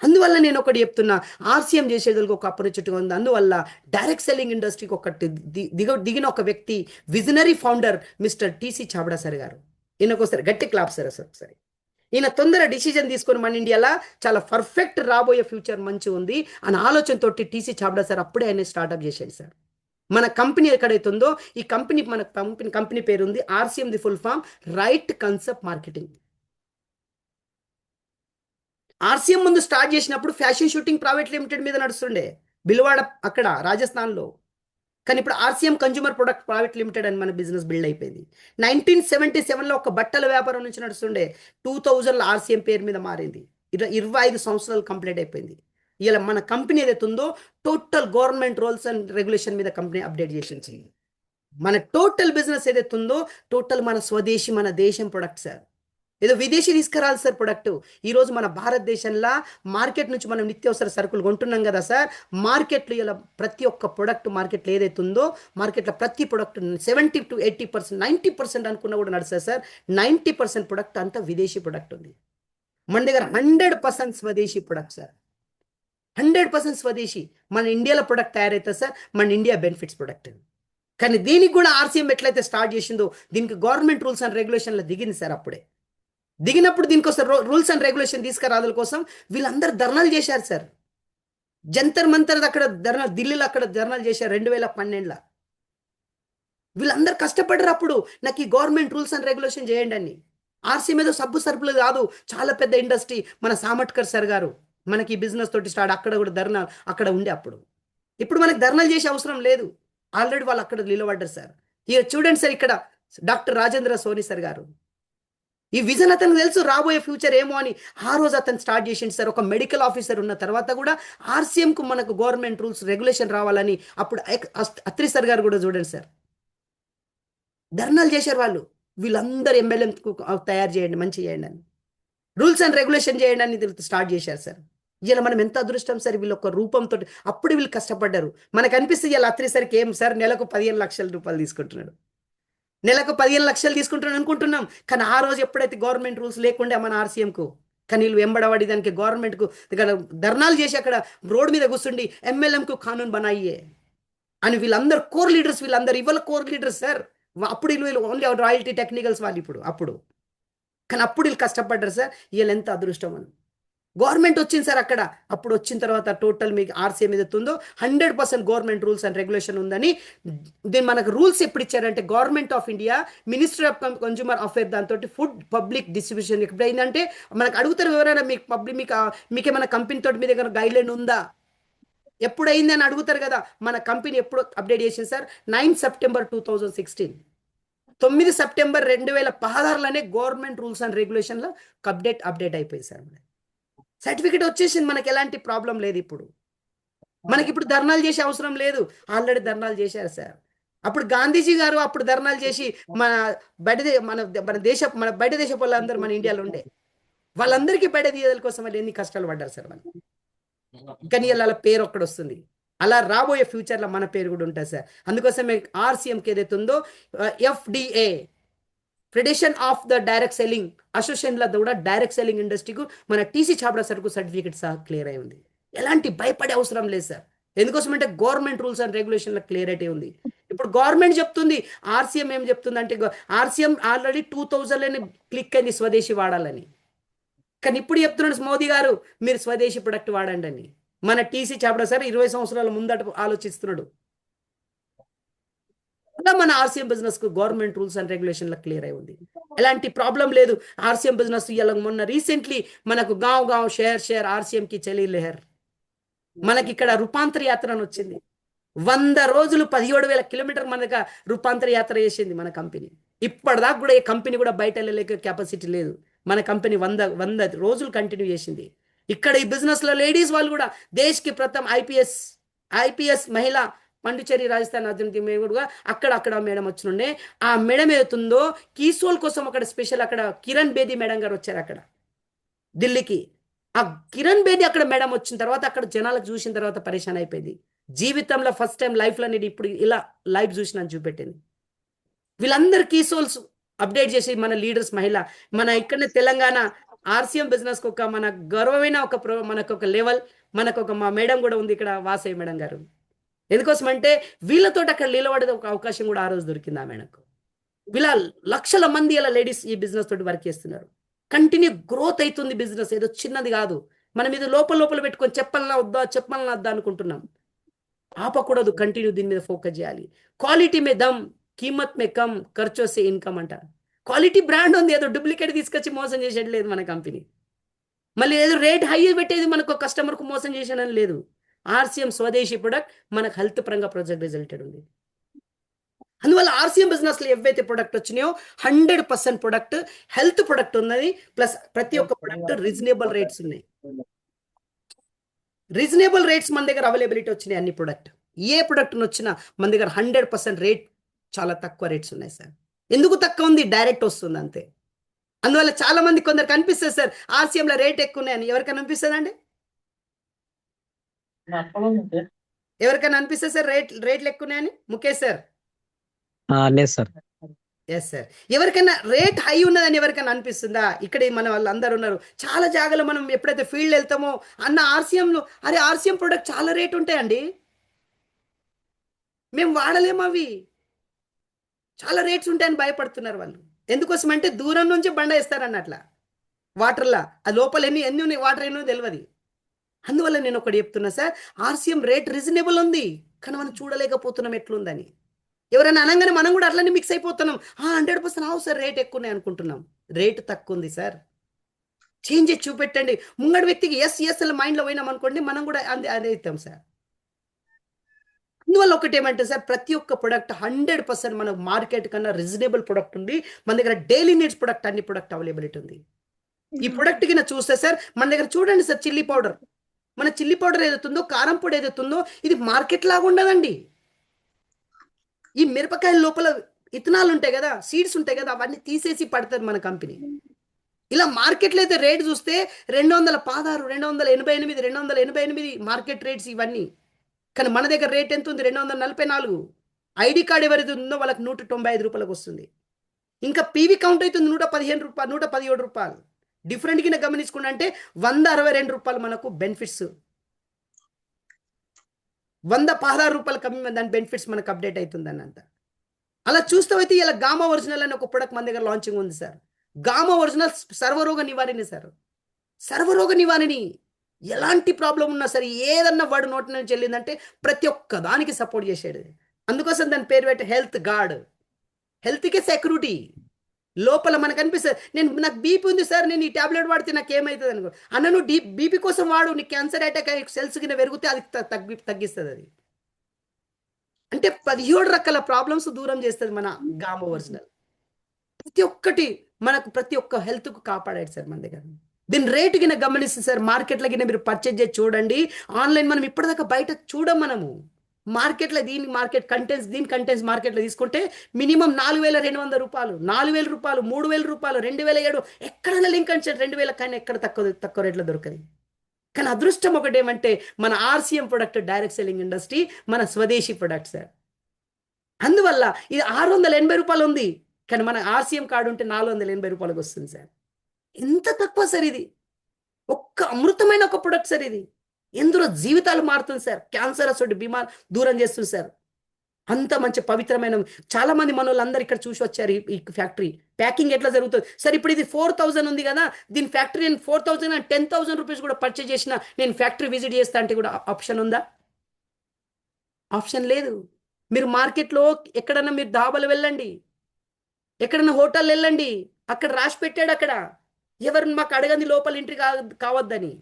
అందువల్ల నేను ఒకటి చెప్తున్నా, ఆర్సీఎం చేసేందుకు ఒక ఆపర్చునిటీ ఉంది. అందువల్ల డైరెక్ట్ సెల్లింగ్ ఇండస్ట్రీకి ఒకటి దిగిన ఒక వ్యక్తి, visionary founder mister TC Chavda sir గారు. ఈయనకోసారి గట్టి క్లాప్ సార్. ఒకసారి ఈయన తొందర డిసిజన్ తీసుకొని మన ఇండియాలో చాలా పర్ఫెక్ట్ రాబోయే ఫ్యూచర్ మంచి ఉంది అన్న ఆలోచనతో టీసీ చావ్డా సార్ అప్పుడే ఆయన స్టార్ట్అప్ చేశాడు సార్. మన కంపెనీ ఎక్కడైతుందో ఈ కంపెనీ, మన కంపెనీ పేరు ఉంది RCM. The full form right concept marketing. RCM ముందు స్టార్ట్ చేసినప్పుడు ఫ్యాషన్ షూటింగ్ ప్రైవేట్ లిమిటెడ్ మీద నడుస్తుండే, బిల్వాడ అక్కడ రాజస్థాన్లో. కానీ ఇప్పుడు RCM consumer product private limited అని మన బిజినెస్ బిల్డ్ అయిపోయింది. 1977లో ఒక బట్టల వ్యాపారం నుంచి నడుస్తుండే, 2000లో ఆర్సీఎం పేరు మీద మారింది. 25 సంవత్సరాలు కంప్లీట్ అయిపోయింది. ఇలా మన కంపెనీ ఏదైతే ఉందో total government rules and regulation మీద కంపెనీ అప్డేట్ చేసింది. మన టోటల్ బిజినెస్ ఏదైతే ఉందో టోటల్ మన స్వదేశీ, మన దేశం ప్రొడక్ట్ సార్. ఏదో విదేశీ తీసుకురాలి సార్ ప్రొడక్ట్. ఈరోజు మన భారతదేశంలో మార్కెట్ నుంచి మనం నిత్యావసర సరుకులు కొంటున్నాం కదా సార్. మార్కెట్లో ఇలా ప్రతి ఒక్క ప్రొడక్ట్ మార్కెట్లో ఏదైతే ఉందో మార్కెట్లో ప్రతి ప్రొడక్ట్ 70 to 80%, 90% అనుకున్నా కూడా నడుస్తుంది సార్. 90% ప్రొడక్ట్ అంతా విదేశీ ప్రొడక్ట్ ఉంది. మన దగ్గర 100% స్వదేశీ ప్రొడక్ట్ సార్. 100% స్వదేశీ. మన ఇండియాలో ప్రొడక్ట్ తయారవుతుంది సార్, మన ఇండియా బెనిఫిట్స్ ప్రొడక్ట్. కానీ దీనికి కూడా ఆర్సీఎం ఎట్లయితే స్టార్ట్ చేసిందో దీనికి గవర్నమెంట్ రూల్స్ అండ్ రెగ్యులేషన్లో దిగింది సార్. అప్పుడే దిగినప్పుడు దీనికోసం రూల్స్ అండ్ రెగ్యులేషన్ తీసుకురాదుల కోసం వీళ్ళందరూ ధర్నాలు చేశారు సార్. జంతర్ మంతర్ అక్కడ ధర్నా, ఢిల్లీలో అక్కడ ధర్నాలు చేశారు 2012లో. వీళ్ళందరూ కష్టపడ్డారు అప్పుడు, నాకు ఈ గవర్నమెంట్ రూల్స్ అండ్ రెగ్యులేషన్ చేయండి అని. ఆర్సీఎం ఏదో సబ్బు సరుకులు కాదు, చాలా పెద్ద ఇండస్ట్రీ. మన సామట్కర్ సార్ గారు మనకి బిజినెస్ తోటి స్టార్ట్, అక్కడ కూడా ధర్నా అక్కడ ఉండే అప్పుడు. ఇప్పుడు మనకి ధర్నాలు చేసే అవసరం లేదు, ఆల్రెడీ వాళ్ళు అక్కడ నిలబడ్డారు సార్. ఇక చూడండి సార్, ఇక్కడ డాక్టర్ రాజేంద్ర సోని సార్ గారు, ఈ విజన్ అతనికి తెలుసు రాబోయే ఫ్యూచర్ ఏమో అని. ఆ రోజు అతను స్టార్ట్ చేసిండు సార్. ఒక మెడికల్ ఆఫీసర్ ఉన్న తర్వాత కూడా ఆర్సీఎంకు మనకు గవర్నమెంట్ రూల్స్ రెగ్యులేషన్ రావాలని అప్పుడు అత్రి సార్ గారు కూడా చూడండి సార్ ధర్నాలు చేశారు వాళ్ళు. వీళ్ళందరూ ఎమ్మెల్యేకు తయారు చేయండి, మంచి చేయండి అని, రూల్స్ అండ్ రెగ్యులేషన్ చేయండి అని స్టార్ట్ చేశారు సార్. ఇలా మనం ఎంత అదృష్టం సార్, వీళ్ళు ఒక రూపంతో అప్పుడు వీళ్ళు కష్టపడ్డారు. మనకు అనిపిస్తుంది ఇలా అత్రి సార్కి ఏం సార్ నెలకు 15 లక్షల రూపాయలు తీసుకుంటున్నాడు. నెలకు 15 లక్షలు తీసుకుంటాను అనుకుంటున్నాం. కానీ ఆ రోజు ఎప్పుడైతే గవర్నమెంట్ రూల్స్ లేకుండే మన ఆర్సీఎంకు, కానీ వీళ్ళు వెంబడబడి దానికి గవర్నమెంట్కు ఇక్కడ ధర్నాలు చేసి అక్కడ రోడ్డు మీద కూర్చుండి ఎంఎల్ఎంకు కానూన్ బనాయియే అని వీళ్ళందరూ కోర్ లీడర్స్, వీళ్ళందరూ ఇవాళ కోర్ లీడర్స్ సార్. అప్పుడు వీళ్ళు ఓన్లీ రాయల్టీ టెక్నికల్స్ వాళ్ళు ఇప్పుడు అప్పుడు, కానీ అప్పుడు వీళ్ళు కష్టపడ్డారు సార్. వీళ్ళు ఎంత అదృష్టం అని గవర్నమెంట్ వచ్చింది సార్ అక్కడ. అప్పుడు వచ్చిన తర్వాత టోటల్ మీకు ఆర్సీఎం ఏదైతే ఉందో 100% గవర్నమెంట్ రూల్స్ అండ్ రెగ్యులేషన్ ఉందని దీని మనకు రూల్స్ ఎప్పుడు ఇచ్చారంటే government of India, ministry of consumer affair దాంతో ఫుడ్ పబ్లిక్ డిస్ట్రిబ్యూషన్ ఎప్పుడు అయిందంటే మనకు అడుగుతారు ఎవరైనా మీకు పబ్లిక్ మీకేమైనా కంపెనీ తోటి మీ దగ్గర గైడ్ లైన్ ఉందా ఎప్పుడైంది అని అడుగుతారు కదా. మన కంపెనీ ఎప్పుడు అప్డేట్ చేసింది సార్? 9 సెప్టెంబర్ 2016, 9 సెప్టెంబర్ 2016లోనే గవర్నమెంట్ రూల్స్ అండ్ రెగ్యులేషన్లో అప్డేట్ అయిపోయింది సార్. సర్టిఫికేట్ వచ్చేసింది, మనకి ఎలాంటి ప్రాబ్లం లేదు. ఇప్పుడు మనకి ఇప్పుడు ధర్నాలు చేసే అవసరం లేదు, ఆల్రెడీ ధర్నాలు చేశారు సార్. అప్పుడు గాంధీజీ గారు అప్పుడు ధర్నాలు చేసి మన బయట దేశ వాళ్ళందరూ మన ఇండియాలో ఉండే వాళ్ళందరికీ బయట తీయదల కోసం వాళ్ళు ఎన్ని కష్టాలు పడ్డారు సార్ వాళ్ళు. కానీ వాళ్ళ పేరు ఒక్కడు వస్తుంది. అలా రాబోయే ఫ్యూచర్లో మన పేరు కూడా ఉంటుంది సార్. అందుకోసమే ఆర్సీఎంకి ఏదైతే ఉందో FDA federation of the direct selling అసోసియేషన్లో కూడా డైరెక్ట్ సెల్లింగ్ ఇండస్ట్రీకు మన టీసీ ఛాబ్రా సరుకు సర్టిఫికేట్ సహా క్లియర్ అయి ఉంది. ఎలాంటి భయపడే అవసరం లేదు సార్. ఎందుకోసం అంటే గవర్నమెంట్ రూల్స్ అండ్ రెగ్యులేషన్లో క్లియరిటీ ఉంది. ఇప్పుడు గవర్నమెంట్ చెప్తుంది, ఆర్సీఎం ఏం చెప్తుంది అంటే ఆర్సీఎం ఆల్రెడీ 2000లోనే క్లిక్ అయింది స్వదేశీ వాడాలని. కానీ ఇప్పుడు చెప్తున్నాడు మోదీ గారు మీరు స్వదేశీ ప్రొడక్ట్ వాడండి అని. మన టీసీ ఛాబ్రా సార్ 20 సంవత్సరాల ముందట ఆలోచిస్తున్నాడు. అలా మన ఆర్సీఎం బిజినెస్ కు గవర్నమెంట్ రూల్స్ అండ్ రెగ్యులేషన్లో క్లియర్ అయి ఉంది. ఎలాంటి ప్రాబ్లం లేదు. ఆర్సీఎం బిజినెస్ ఇలా మొన్న రీసెంట్లీ మనకు గావ్ షేర్ ఆర్సీఎం కి చలి లెహర్ మనకి ఇక్కడ రూపాంతర యాత్ర అని వచ్చింది. 100 రోజులు 17,000 కిలోమీటర్ మన దగ్గర రూపాంతర యాత్ర చేసింది మన కంపెనీ. ఇప్పటిదాకా కూడా ఏ కంపెనీ కూడా బయట వెళ్ళలేక కెపాసిటీ లేదు. మన కంపెనీ 100 రోజులు కంటిన్యూ చేసింది. ఇక్కడ ఈ బిజినెస్ లో లేడీస్ వాళ్ళు కూడా దేశ్కి ప్రథమ ఐపీఎస్ మహిళ పాండిచేరి రాజస్థాన్ అర్జున్ కూడా అక్కడ మేడం వచ్చినుండే. ఆ మేడం ఏదవుతుందో కీసోల్ కోసం అక్కడ స్పెషల్ అక్కడ కిరణ్ బేది మేడం గారు వచ్చారు అక్కడ ఢిల్లీకి. ఆ కిరణ్ బేది అక్కడ మేడం వచ్చిన తర్వాత అక్కడ జనాలకు చూసిన తర్వాత పరేషాన్ అయిపోయింది. జీవితంలో ఫస్ట్ టైం లైఫ్లో నేను ఇప్పుడు ఇలా లైవ్ చూసిన చూపెట్టింది. వీళ్ళందరూ కీసోల్స్ అప్డేట్ చేసి మన లీడర్స్ మహిళ మన ఇక్కడనే తెలంగాణ ఆర్సీఎం బిజినెస్ ఒక మన గర్వమైన మనకు ఒక లెవెల్ మనకు ఒక మా మేడం కూడా ఉంది ఇక్కడ వాసవి మేడం గారు. ఎందుకోసం అంటే వీళ్ళతో అక్కడ నిలబడే ఒక అవకాశం కూడా ఆ రోజు దొరికింది ఆ మేడంకు. వీళ్ళ లక్షల మంది ఇలా లేడీస్ ఈ బిజినెస్ తోటి వర్క్ చేస్తున్నారు. కంటిన్యూ గ్రోత్ అవుతుంది బిజినెస్, ఏదో చిన్నది కాదు. మనం ఇది లోపల పెట్టుకొని చెప్పాలన్నా వద్దా అనుకుంటున్నాం. ఆపకూడదు, కంటిన్యూ దీని మీద ఫోకస్ చేయాలి. క్వాలిటీ మే దమ్ కీమత్ మే కమ్ ఖర్చు సే ఇన్కమ్ అంట. క్వాలిటీ బ్రాండ్ ఉంది, ఏదో డూప్లికేట్ తీసుకొచ్చి మోసం చేసేది లేదు మన కంపెనీ. మళ్ళీ ఏదో రేట్ హై పెట్టేది మనకు కస్టమర్కు మోసం చేసేదని లేదు. ఆర్సీఎం స్వదేశీ ప్రొడక్ట్ మనకు హెల్త్ పరంగా ప్రొజెక్ట్ రిజల్టెడ్ ఉంది. అందువల్ల ఆర్సీఎం బిజినెస్ లో ఏవైతే ప్రొడక్ట్ వచ్చినాయో 100% ప్రొడక్ట్ హెల్త్ ప్రొడక్ట్ ఉన్నది. ప్లస్ ప్రతి ఒక్క ప్రొడక్ట్ రీజనబుల్ రేట్స్ ఉన్నాయి. రీజనబుల్ రేట్స్ మన దగ్గర అవైలబిలిటీ వచ్చినాయి. అన్ని ప్రొడక్ట్ ఏ ప్రొడక్ట్ వచ్చినా మన దగ్గర 100% రేట్, చాలా తక్కువ రేట్స్ ఉన్నాయి సార్. ఎందుకు తక్కువ ఉంది? డైరెక్ట్ వస్తుంది అంతే. అందువల్ల చాలా మంది కొందరు కనిపిస్తుంది సార్ ఆర్సీఎంలో రేట్ ఎక్కువ ఉన్నాయని. ఎవరికైనా అనిపిస్తుంది అండి? ఎవరికైనా అనిపిస్తుంది సార్ రేట్లు ఎక్కువ ఉన్నాయని? ముఖేష్ సార్ లేదు సార్. Yes sir. ఎవరికైనా రేట్ హై ఉన్నదని ఎవరికైనా అనిపిస్తుందా? ఇక్కడ మన వాళ్ళు అందరు ఉన్నారు. చాలా జాగాలో మనం ఎప్పుడైతే ఫీల్డ్ వెళ్తామో అన్న ఆర్సీఎంలో అరే ఆర్సీఎం ప్రొడక్ట్ చాలా రేట్ ఉంటాయండి, మేము వాడలేము, అవి చాలా రేట్స్ ఉంటాయని భయపడుతున్నారు వాళ్ళు. ఎందుకోసం అంటే దూరం నుంచి బండ వేస్తారన్నట్ల వాటర్లా, ఆ లోపల ఎన్ని ఉన్నాయి వాటర్ ఎన్నో తెలియదు. అందువల్ల నేను ఒకటి చెప్తున్నా సార్, ఆర్సీఎం రేట్ రీజనబుల్ ఉంది, కానీ మనం చూడలేకపోతున్నాం ఎట్లుందని. ఎవరైనా అనగానే మనం కూడా అట్లనే మిక్స్ అయిపోతున్నాం. 100% అవు సార్ రేట్ ఎక్కువ ఉన్నాయి అనుకుంటున్నాం. రేట్ తక్కువ ఉంది సార్. చేంజ్ చేసి చూపెట్టండి. ముంగడి వ్యక్తికి ఎస్ మైండ్లో పోయినాం అనుకోండి, మనం కూడా అదే ఇస్తాం సార్. అందువల్ల ఒకటి ఏమంటే సార్, ప్రతి ఒక్క ప్రొడక్ట్ 100% మన మార్కెట్ కన్నా రీజనబుల్ ప్రొడక్ట్ ఉంది. మన దగ్గర డైలీ నీడ్స్ ప్రొడక్ట్ అన్ని ప్రొడక్ట్ అవైలబిలిటీ ఉంది. ఈ ప్రొడక్ట్ కింద చూస్తే సార్ మన దగ్గర చూడండి సార్, చిల్లీ పౌడర్, మన చిల్లీ పౌడర్ ఏదైతుందో కారం పొడి ఏదైతుందో ఇది మార్కెట్ లాగా ఉండదండి. ఈ మిరపకాయల లోపల ఇథనాల్ ఉంటాయి కదా, సీడ్స్ ఉంటాయి కదా, అవన్నీ తీసేసి పడుతుంది మన కంపెనీ. ఇలా మార్కెట్లో అయితే రేట్ చూస్తే 216, 288 మార్కెట్ రేట్స్ ఇవన్నీ. కానీ మన దగ్గర రేట్ ఎంత ఉంది? 244. ఐడి కార్డ్ ఎవరైతే ఉందో వాళ్ళకి 195 రూపాయలకు వస్తుంది. ఇంకా పీవీ కౌంట్ అవుతుంది 115 రూపాయలు, 117 రూపాయలు. డిఫరెంట్ కింద గమనించుకుంటే అంటే 162 రూపాయలు మనకు బెనిఫిట్స్, 116 రూపాయలు కమ్మి దాని బెనిఫిట్స్ మనకు అప్డేట్ అవుతుంది అన్నంత. అలా చూస్తూ అయితే ఇలా గామా ఒరిజినల్ అనే ఒక ప్రొడక్ట్ మన దగ్గర లాంచింగ్ ఉంది సార్. గామా ఒరిజినల్ సర్వరోగ నివారణి సార్. సర్వరోగ నివారణి ఎలాంటి ప్రాబ్లం ఉన్నా సరే, ఏదన్నా వాడు నోటి నుంచి వెళ్ళిందంటే ప్రతి ఒక్క దానికి సపోర్ట్ చేసాడు. అందుకోసం దాని పేరు పెట్టి హెల్త్ గార్డ్. హెల్త్కే సెక్యూరిటీ. లోపల మనకు అనిపిస్తుంది, నాకు బీపీ ఉంది సార్, నేను ఈ టాబ్లెట్ వాడితే నాకు ఏమవుతుంది అనుకో అన్న, నువ్వు బీపీ కోసం వాడు, నీకు క్యాన్సర్ అటాక్ సెల్స్ కింద పెరిగితే అది తగ్గిస్తుంది. అది అంటే 17 రకాల ప్రాబ్లమ్స్ దూరం చేస్తుంది మన గామా ఒరిజినల్. ప్రతి ఒక్కటి మనకు ప్రతి ఒక్క హెల్త్కు కాపాడాడు సార్ మన దగ్గర. దీని రేటు కింద గమనిస్తుంది సార్, మార్కెట్లో కింద మీరు పర్చేజ్ చేసి చూడండి. ఆన్లైన్ మనం ఇప్పటిదాకా బయట చూడం. మనము మార్కెట్లో దీని కంటెంట్స్ మార్కెట్లో తీసుకుంటే మినిమం 4,200 రూపాయలు, 4,000 రూపాయలు, 3,000 రూపాయలు, 2,007 ఎక్కడైనా లింక్ అని 2,000 కానీ ఎక్కడ తక్కువ రేట్లో దొరకదు. కానీ అదృష్టం ఒకటేమంటే మన RCM product direct selling industry, మన స్వదేశీ ప్రొడక్ట్ సార్. అందువల్ల ఇది 680 రూపాయలు ఉంది, కానీ మన ఆర్సీఎం కార్డు ఉంటే 480 రూపాయలకు వస్తుంది సార్. ఎంత తక్కువ సార్ ఇది. ఒక్క అమృతమైన ఒక ప్రొడక్ట్ సార్ ఇది. ఎందులో జీవితాలు మారుతుంది సార్. క్యాన్సర్ అసలు బీమార్ దూరం చేస్తుంది సార్. అంత మంచి పవిత్రమైన, చాలా మంది మన వాళ్ళందరూ ఇక్కడ చూసి వచ్చారు. ఈ ఫ్యాక్టరీ ప్యాకింగ్ ఎట్లా జరుగుతుంది సార్. ఇప్పుడు ఇది 4,000 ఉంది కదా, దీని ఫ్యాక్టరీ నేను 4,000 10,000 రూపీస్ కూడా పర్చేజ్ చేసిన, నేను ఫ్యాక్టరీ విజిట్ చేస్తా అంటే కూడా ఆప్షన్ ఉందా? ఆప్షన్ లేదు. మీరు మార్కెట్లో ఎక్కడన్నా మీరు ధాబాలు వెళ్ళండి, ఎక్కడన్నా హోటల్ వెళ్ళండి, అక్కడ రాసి పెట్టాడు, అక్కడ ఎవరు మాకు అడగంది లోపల ఎంట్రీ కావద్దని,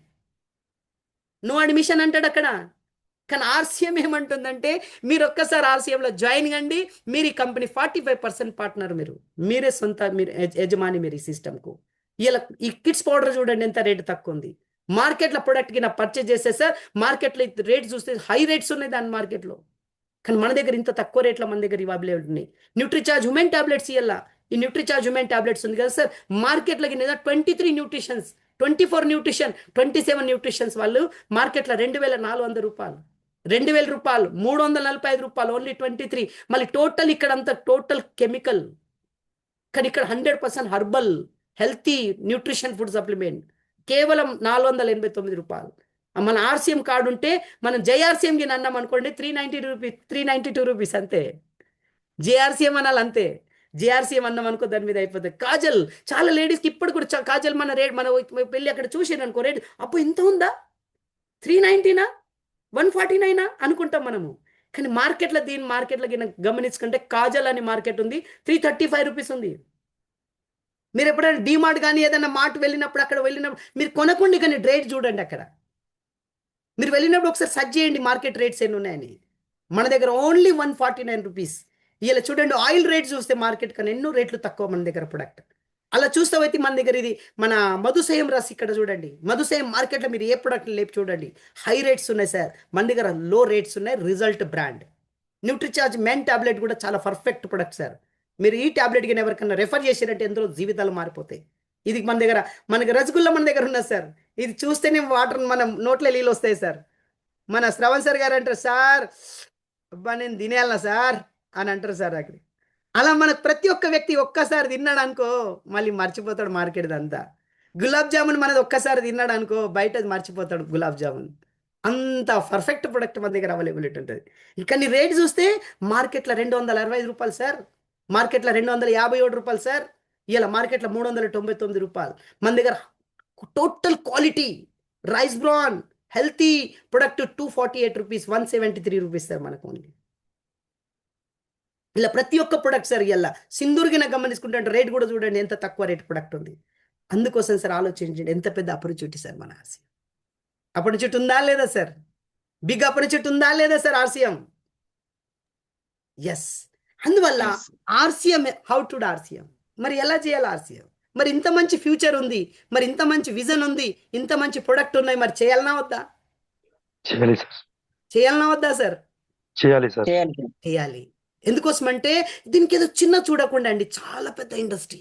నో అడ్మిషన్ అంటాడు అక్కడ. కానీ ఆర్సీఎం ఏమంటుందంటే, మీరు ఒక్కసారి ఆర్సీఎంలో జాయిన్ కండి, మీరు ఈ కంపెనీ 45% పార్ట్నర్, మీరే సొంత, మీరు యజమాని మీరు ఈ సిస్టమ్కు. ఇలా ఈ కిడ్స్ పౌడర్ చూడండి ఎంత రేటు తక్కువ ఉంది. మార్కెట్లో ప్రొడక్ట్కి నా పర్చేజ్ చేస్తే సార్, మార్కెట్లో రేట్ చూస్తే హై రేట్స్ ఉన్నాయి దాని మార్కెట్లో. కానీ మన దగ్గర ఇంత తక్కువ రేట్లో మన దగ్గర అవైలబుల్ ఉన్నాయి. న్యూట్రిచార్జ్ హ్యూమన్ టాబ్లెట్స్ ఇవ్వాల. ఈ న్యూట్రిచార్జ్ హ్యూమన్ టాబ్లెట్స్ ఉంది కదా సార్, మార్కెట్లోకి 23 న్యూట్రిషన్స్, 24 న్యూట్రిషన్, 27 న్యూట్రిషన్స్ వాళ్ళు మార్కెట్లో 2,400 రూపాయలు, 2,000 రూపాయలు, 345 రూపాయలు, ఓన్లీ 23. మళ్ళీ టోటల్ ఇక్కడ అంతా టోటల్ కెమికల్, కానీ ఇక్కడ 100% herbal healthy nutrition food supplement కేవలం 489 రూపాయలు. మన ఆర్సీఎం కార్డు ఉంటే మనం జేఆర్సీఎంకి అన్నాం అనుకోండి 392 రూపీస్ అంతే. జేఆర్సీఎం అనాలి అంతే. జేఆర్సీఎం అన్నాం అనుకో దాని మీద అయిపోతుంది. కాజల్ చాలా లేడీస్కి ఇప్పుడు కూడా కాజల్ మన రేట్, మన పెళ్ళి అక్కడ చూసాను అనుకో రేట్, అప్పుడు ఇంత ఉందా, 390నా, 149 అనుకుంటాం మనము. కానీ మార్కెట్లో గమనించుకుంటే కాజల్ అని మార్కెట్ ఉంది, 335 రూపీస్ ఉంది. మీరు ఎప్పుడైనా డీమార్ట్ కానీ ఏదైనా మార్ట్ వెళ్ళినప్పుడు, అక్కడ వెళ్ళినప్పుడు మీరు కొనకండి, కానీ రేట్ చూడండి. అక్కడ మీరు వెళ్ళినప్పుడు ఒకసారి సెర్చ్ చేయండి మార్కెట్ రేట్స్ ఎన్ని ఉన్నాయని. మన దగ్గర ఓన్లీ 149 రూపీస్. ఇలా చూడండి, ఆయిల్ రేట్ చూస్తే మార్కెట్ కన్నా ఎన్నో రేట్లు తక్కువ మన దగ్గర ప్రొడక్ట్. అలా చూస్తావైతే మన దగ్గర ఇది మన మధుసేయం రస్, ఇక్కడ చూడండి మధుసేయం మార్కెట్లో మీరు ఏ ప్రొడక్ట్ లేపు చూడండి, హై రేట్స్ ఉన్నాయి సార్. మన దగ్గర లో రేట్స్ ఉన్నాయి. Result brand NutriCharge men tablet కూడా చాలా పర్ఫెక్ట్ ప్రొడక్ట్ సార్. మీరు ఈ టాబ్లెట్కి ఎవరికన్నా రెఫర్ చేశారంటే ఎంతో జీవితాలు మారిపోతాయి. ఇది మనకి రసగుల్లా మన దగ్గర ఉన్నది సార్. ఇది చూస్తేనే వాటర్ మనం నోట్లో నీళ్ళు వస్తాయి సార్. మన శ్రవణ్ సార్ గారు అంటారు, సార్ అబ్బా నేను తినేయాలనా సార్ అని అంటారు సార్. అక్కడ అలా మనకు ప్రతి ఒక్క వ్యక్తి ఒక్కసారి తిన్నాడు అనుకో మళ్ళీ మర్చిపోతాడు మార్కెట్ అంతా. గులాబ్ జామున్ మనది ఒక్కసారి తిన్నాడు అనుకో బయట మర్చిపోతాడు గులాబ్ జామున్. అంత పర్ఫెక్ట్ ప్రొడక్ట్ మన దగ్గర అవైలబిలిటీ ఉంటుంది. కానీ రేట్ చూస్తే మార్కెట్లో 265 రూపాయలు సార్, మార్కెట్లో 257 రూపాయలు సార్, ఇలా మార్కెట్లో 399 రూపాయలు. మన దగ్గర total quality rice bran healthy product 248 rupees, 173 rupees sir మనకు ఓన్లీ. ఇలా ప్రతి ఒక్క ప్రొడక్ట్ సార్ ఇలా సింధూర్గిన గమనించుకుంటే రేట్ కూడా చూడండి ఎంత తక్కువ రేట్ ప్రొడక్ట్ ఉంది. అందుకోసం సార్ ఆలోచించండి, ఎంత పెద్ద ఆపర్చునిటీ సార్ మన ఆర్సీఎం. ఆపర్చునిటీ ఉందా లేదా సార్? బిగ్ ఆపర్చునిటీ ఉందా లేదా సార్ ఆర్సీఎం? ఎస్. అందువల్ల RCM, how to do RCM, మరి ఎలా చేయాలి ఆర్సీఎం? మరి ఇంత మంచి ఫ్యూచర్ ఉంది, మరి ఇంత మంచి విజన్ ఉంది, ఇంత మంచి ప్రొడక్ట్ ఉన్నాయి, మరి చేయాలనా వద్దా? చేయాలి సార్. చేయాలనా వద్దా సార్? చేయాలి సార్. చేయాలి. ఎందుకోసం అంటే దీనికి ఏదో చిన్న చూడకుండా అండి, చాలా పెద్ద ఇండస్ట్రీ.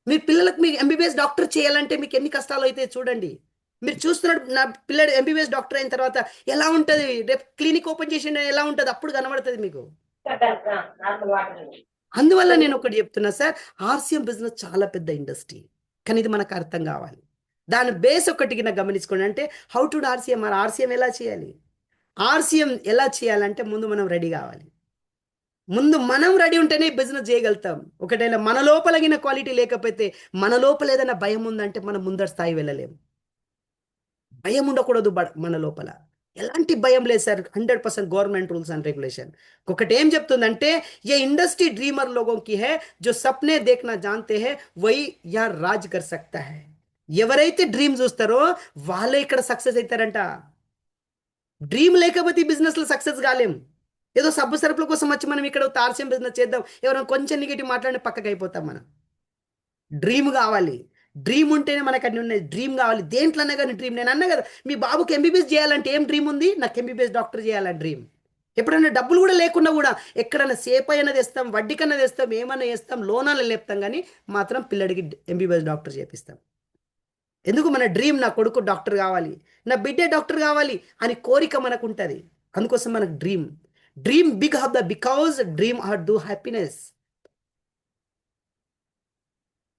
మీ పిల్లలకు మీకు ఎంబీబీఎస్ డాక్టర్ చేయాలంటే మీకు ఎన్ని కష్టాలు అయితే చూడండి. మీరు చూస్తున్నాడు నా పిల్లడు ఎంబీబీఎస్ డాక్టర్ అయిన తర్వాత ఎలా ఉంటుంది, రేపు క్లినిక్ ఓపెన్ చేసి ఎలా ఉంటుంది అప్పుడు కనబడుతుంది మీకు. అందువల్ల నేను ఒకటి చెప్తున్నా సార్, ఆర్సీఎం బిజినెస్ చాలా పెద్ద ఇండస్ట్రీ, కానీ ఇది మనకు అర్థం కావాలి. దాని బేస్ ఒకటికి నాకు గమనించుకోండి. అంటే హౌ టు ఆర్సీఎం, మరి ఆర్సీఎం ఎలా చేయాలి? ఆర్సీఎం ఎలా చేయాలంటే ముందు మనం రెడీ కావాలి. ముందు మనం రెడీ ఉంటేనే బిజినెస్ చేయగలుగుతాం. ఒకటేలా మన లోపలగిన క్వాలిటీ లేకపోతే, మన లోపల ఏదైనా భయం ఉందంటే మనం ముందర స్థాయి వెళ్ళలేము. భయం ఉండకూడదు మన లోపల. ఎలాంటి భయం లేదు sir. 100% government rules and regulation. ఒకటి ఏం చెప్తుందంటే, ఏ ఇండస్ట్రీ డ్రీమర్ లోగోं की है जो सपने देखना जानते हैं वही यहाँ राज कर सकता है. ఎవరైతే డ్రీమ్ చూస్తారో వాళ్ళే ఇక్కడ సక్సెస్ అవుతారంట. డ్రీమ్ లేకపోతే ఈ బిజినెస్ లో సక్సెస్ కాలేం. ఏదో సబ్బు సరుపుల కోసం వచ్చి మనం ఇక్కడ ఆర్సీఎం బిజినెస్ చేద్దాం, ఎవరైనా కొంచెం నెగిటివ్ మాట్లాడి పక్కకి అయిపోతాం మనం. డ్రీమ్ కావాలి. డ్రీమ్ ఉంటేనే మనకు అన్ని ఉన్నాయి. డ్రీమ్ కావాలి దేంట్లోనే కానీ డ్రీమ్. నేను అన్నా కదా, మీ బాబుకి ఎంబీబీఎస్ చేయాలంటే ఏం డ్రీమ్ ఉంది? నాకు ఎంబీబీఎస్ డాక్టర్ చేయాలని డ్రీమ్. ఎప్పుడైనా డబ్బులు కూడా లేకుండా కూడా ఎక్కడైనా సేపు అయినా తెస్తాం, వడ్డీ కన్నా తెస్తాం, ఏమన్నా చేస్తాం, లోనాలు లేపుతాం, కానీ మాత్రం పిల్లడికి ఎంబీబీఎస్ డాక్టర్ చేపిస్తాం. ఎందుకు? మన డ్రీమ్, నా కొడుకు డాక్టర్ కావాలి, నా బిడ్డే డాక్టర్ కావాలి అని కోరిక మనకు ఉంటుంది. అందుకోసం మనకు dream big of the because dream are do happiness.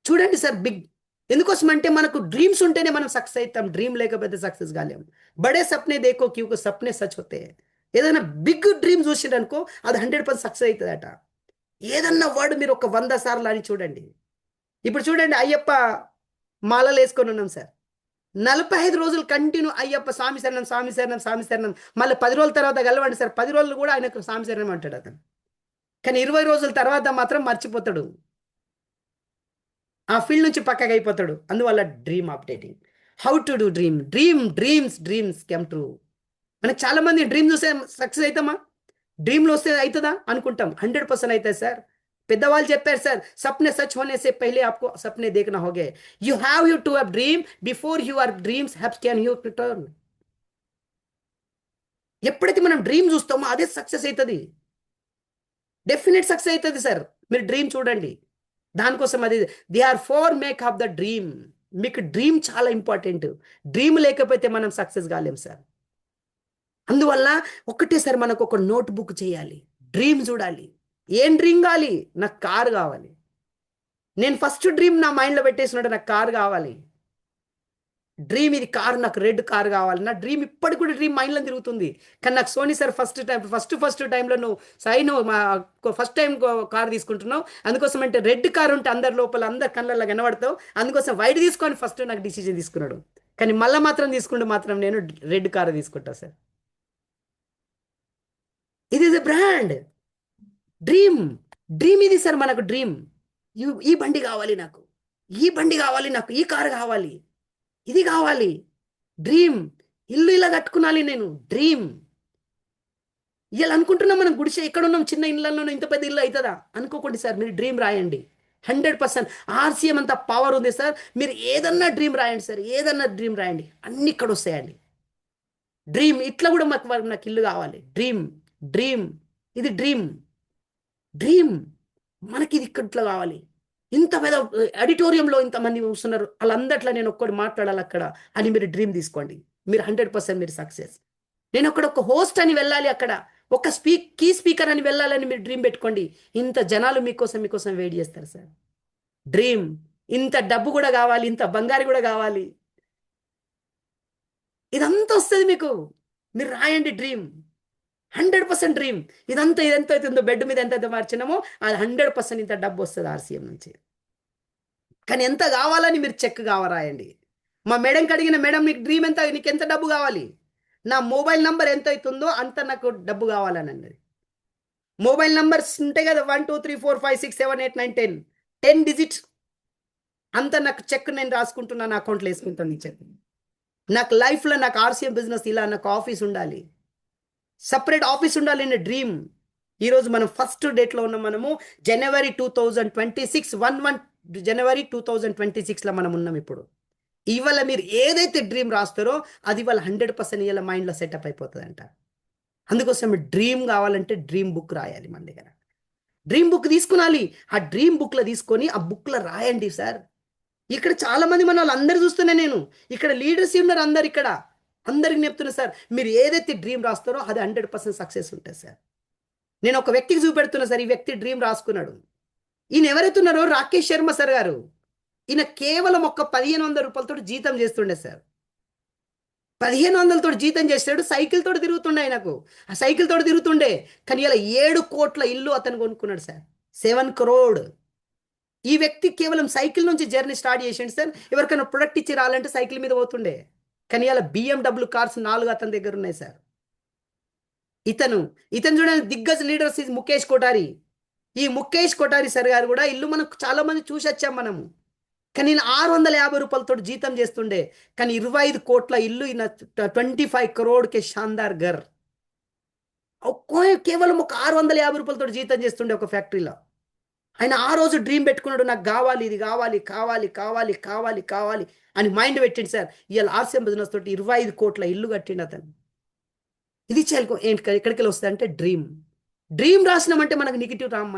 చూడండి సార్, బిగ్ ఎందుకోసం అంటే మనకు డ్రీమ్స్ ఉంటేనే మనం సక్సెస్ అవుతాం. డ్రీమ్ లేకపోతే సక్సెస్ కాలేం. బడే సప్నే దేకో క్యూకు సప్నే సచ్ హోతే. ఏదైనా బిగ్ డ్రీమ్ చూసిండనుకో అది 100% సక్సెస్ అవుతుందట. ఏదన్నా వర్డ్ మీరు ఒక 100 సార్లు అని చూడండి. ఇప్పుడు చూడండి, అయ్యప్ప మాలలు వేసుకొని ఉన్నాం సార్. 45 రోజులు కంటిన్యూ అయ్యప్ప స్వామి శరణం, స్వామి శరణం, స్వామి శరణం. మళ్ళీ 10 రోజుల తర్వాత కలవండి సార్, 10 రోజులు కూడా ఆయనకు స్వామి శరణం అంటాడు అతను. కానీ 20 రోజుల తర్వాత మాత్రం మర్చిపోతాడు, ఆ ఫీల్డ్ నుంచి పక్కగా అయిపోతాడు. అందువల్ల dream updating. How to do dreams come true. మనకు చాలా మంది డ్రీమ్ చూస్తే సక్సెస్ అవుతామా? డ్రీమ్లో వస్తే అవుతుందా అనుకుంటాం. 100% అవుతుంది సార్. పెద్దవాళ్ళు చెప్పారు సార్, సప్నే సచ్ హోనే సే పహలే ఆప్కో సప్నే దేఖనా హోగే. You have to have dream before your dreams can you return. ఎప్పుడైతే మనం డ్రీమ్ చూస్తామో అదే సక్సెస్ అవుతుంది. డెఫినెట్ సక్సెస్ అవుతుంది సార్. మీరు డ్రీమ్ చూడండి. దానికోసం అది they are for make of the dream. మీకు డ్రీమ్ చాలా ఇంపార్టెంట్. డ్రీమ్ లేకపోతే మనం సక్సెస్ కాలేం సార్. అందువల్ల ఒకటే సార్, మనకు ఒక నోట్ బుక్ చేయాలి, డ్రీమ్ చూడాలి. ఏం డ్రీమ్ కావాలి? నాకు కారు కావాలి. నేను ఫస్ట్ డ్రీమ్ నా మైండ్లో పెట్టేసినట్టు నాకు కారు కావాలి. డ్రీమ్ ఇది కారు, నాకు రెడ్ కారు కావాలి. నా డ్రీమ్ ఇప్పటికి కూడా డ్రీమ్ మైండ్లో తిరుగుతుంది. కానీ నాకు సోనీ సార్ ఫస్ట్ టైంలో నువ్వు ఫస్ట్ టైం కారు తీసుకుంటున్నావు, అందుకోసం అంటే రెడ్ కారు ఉంటే అందరి లోపల అందరి కళ్ళల్లో కనబడతావు, అందుకోసం వైట్ తీసుకొని ఫస్ట్ నాకు డిసిజన్ తీసుకున్నాడు. కానీ మళ్ళీ మాత్రం తీసుకుంటే మాత్రం నేను రెడ్ కారు తీసుకుంటా సార్. ఇది ఇస్ ఎ బ్రాండ్. డ్రీమ్ ఇది సార్ మనకు డ్రీమ్. ఈ బండి కావాలి నాకు, ఈ బండి కావాలి నాకు, ఈ కారు కావాలి, ఇది కావాలి. డ్రీమ్. ఇల్లు ఇలా కట్టుకున్నాలి నేను. డ్రీమ్. ఇలా అనుకుంటున్నాం మనం. గుడిసె ఎక్కడ ఉన్నాం, చిన్న ఇళ్ళల్లో ఇంత పెద్ద ఇల్లు అవుతుందా అనుకోకండి సార్. మీరు డ్రీమ్ రాయండి. 100% ఆర్సీఎం అంత పవర్ ఉంది సార్. మీరు ఏదన్నా డ్రీమ్ రాయండి సార్, ఏదన్నా డ్రీమ్ రాయండి, అన్ని ఇక్కడ వస్తాయండి. డ్రీమ్. ఇట్లా కూడా నాకు ఇల్లు కావాలి. డ్రీమ్. ఇది డ్రీమ్. మనకి ఇది ఇట్లా కావాలి. ఇంత పెద్ద ఆడిటోరియంలో ఇంతమంది చూస్తున్నారు, వాళ్ళందట్లో నేను ఒక్కటి మాట్లాడాలి అక్కడ అని మీరు డ్రీమ్ తీసుకోండి. మీరు 100% మీరు సక్సెస్. నేను ఒక హోస్ట్ అని వెళ్ళాలి, అక్కడ ఒక కీ స్పీకర్ అని వెళ్ళాలని మీరు డ్రీమ్ పెట్టుకోండి. ఇంత జనాలు మీకోసం వెయిట్ చేస్తారు సార్. డ్రీమ్. ఇంత డబ్బు కూడా కావాలి, ఇంత బంగారు కూడా కావాలి, ఇదంతా వస్తుంది మీకు. మీరు రాయండి డ్రీమ్. 100% డ్రీమ్. ఇదంతా ఎంత అవుతుందో, బెడ్ మీద ఎంత మార్చినామో అది 100% ఇంత డబ్బు వస్తుంది ఆర్సీఎం నుంచి. కానీ ఎంత కావాలని మీరు చెక్ రాయండి. మా మేడంకి అడిగిన, మేడం నీకు డ్రీమ్ ఎంత, నీకు ఎంత డబ్బు కావాలి? నా మొబైల్ నంబర్ ఎంత అవుతుందో అంత నాకు డబ్బు కావాలని అన్నది. మొబైల్ నంబర్స్ ఉంటాయి కదా, 1 2 3 4 5 6 7 8 9 10 డిజిట్స్ అంత నాకు చెక్ నేను రాసుకుంటున్నా, నా అకౌంట్లో వేసుకుంటాను ఈ చెక్. నాకు లైఫ్లో నాకు ఆర్సీఎం బిజినెస్ ఇలా నాకు ఆఫీస్ ఉండాలి, సపరేట్ ఆఫీస్ ఉండాలి అనే డ్రీమ్. ఈరోజు మనం ఫస్ట్ డేట్లో ఉన్నాం. మనము జనవరి 2026 జనవరి 2026లో మనం ఉన్నాం. ఇప్పుడు ఇవాళ మీరు ఏదైతే డ్రీమ్ రాస్తారో అది ఇవాళ 100% ఇవాళ మైండ్లో సెటప్ అయిపోతుందంట. అందుకోసం డ్రీమ్ కావాలంటే డ్రీమ్ బుక్ రాయాలి మన దగ్గర. డ్రీమ్ బుక్ తీసుకునాలి. ఆ డ్రీమ్ బుక్లో తీసుకొని ఆ బుక్లో రాయండి సార్. ఇక్కడ చాలా మంది మన వాళ్ళందరూ చూస్తున్నా, నేను ఇక్కడ లీడర్స్ ఉన్నారు అందరు, ఇక్కడ అందరికి చెప్తున్నా సార్, మీరు ఏదైతే డ్రీమ్ రాస్తారో అది 100% సక్సెస్ ఉంటుంది సార్. నేను ఒక వ్యక్తికి చూపెడుతున్నా సార్, ఈ వ్యక్తి డ్రీమ్ రాసుకున్నాడు. ఈయన ఎవరైతున్నారో రాకేష్ శర్మ సార్ గారు, ఈయన కేవలం ఒక 1500 రూపాయలతో జీతం చేస్తుండే సార్. 1500 తోటి జీతం చేస్తాడు, సైకిల్ తోటి తిరుగుతుండే ఆయనకు. ఆ సైకిల్ తోటి తిరుగుతుండే, కానీ ఇలా 7 కోట్ల ఇల్లు అతను కొనుక్కున్నాడు సార్. 7 crore. ఈ వ్యక్తి కేవలం సైకిల్ నుంచి జర్నీ స్టార్ట్ చేసిండు సార్. ఎవరికైనా ప్రొడక్ట్ ఇచ్చి రాలంటే సైకిల్ మీద పోతుండే, కానీ ఇలా BMW కార్స్ 4 అతని దగ్గర ఉన్నాయి సార్. ఇతను చూడండి, దిగ్గజ్ లీడర్స్ ఇస్ ముఖేష్ కొఠారి. ఈ ముఖేష్ కొఠారి సార్ గారు కూడా ఇల్లు మనకు చాలా మంది చూసి వచ్చాం మనము. కానీ ఈయన 650 రూపాయలతో జీతం చేస్తుండే, కానీ 25 కోట్ల ఇల్లు, ఈయన 25 crore కే షాందార్ ఘర్. కేవలం ఒక 650 రూపాయలతో జీతం చేస్తుండే ఒక ఫ్యాక్టరీలో. ఆయన ఆ రోజు డ్రీమ్ పెట్టుకున్నాడు, నాకు కావాలి, ఇది కావాలి, కావాలి కావాలి కావాలి కావాలి అని మైండ్ పెట్టిండు సార్. ఇవాళ RCM బిజినెస్ తోటి 25 కోట్ల ఇల్లు కట్టిండు అతను. ఇది ఎక్కడికి వస్తుంది అంటే డ్రీమ్ రాసినామంటే మనకు నెగిటివ్ రామ్.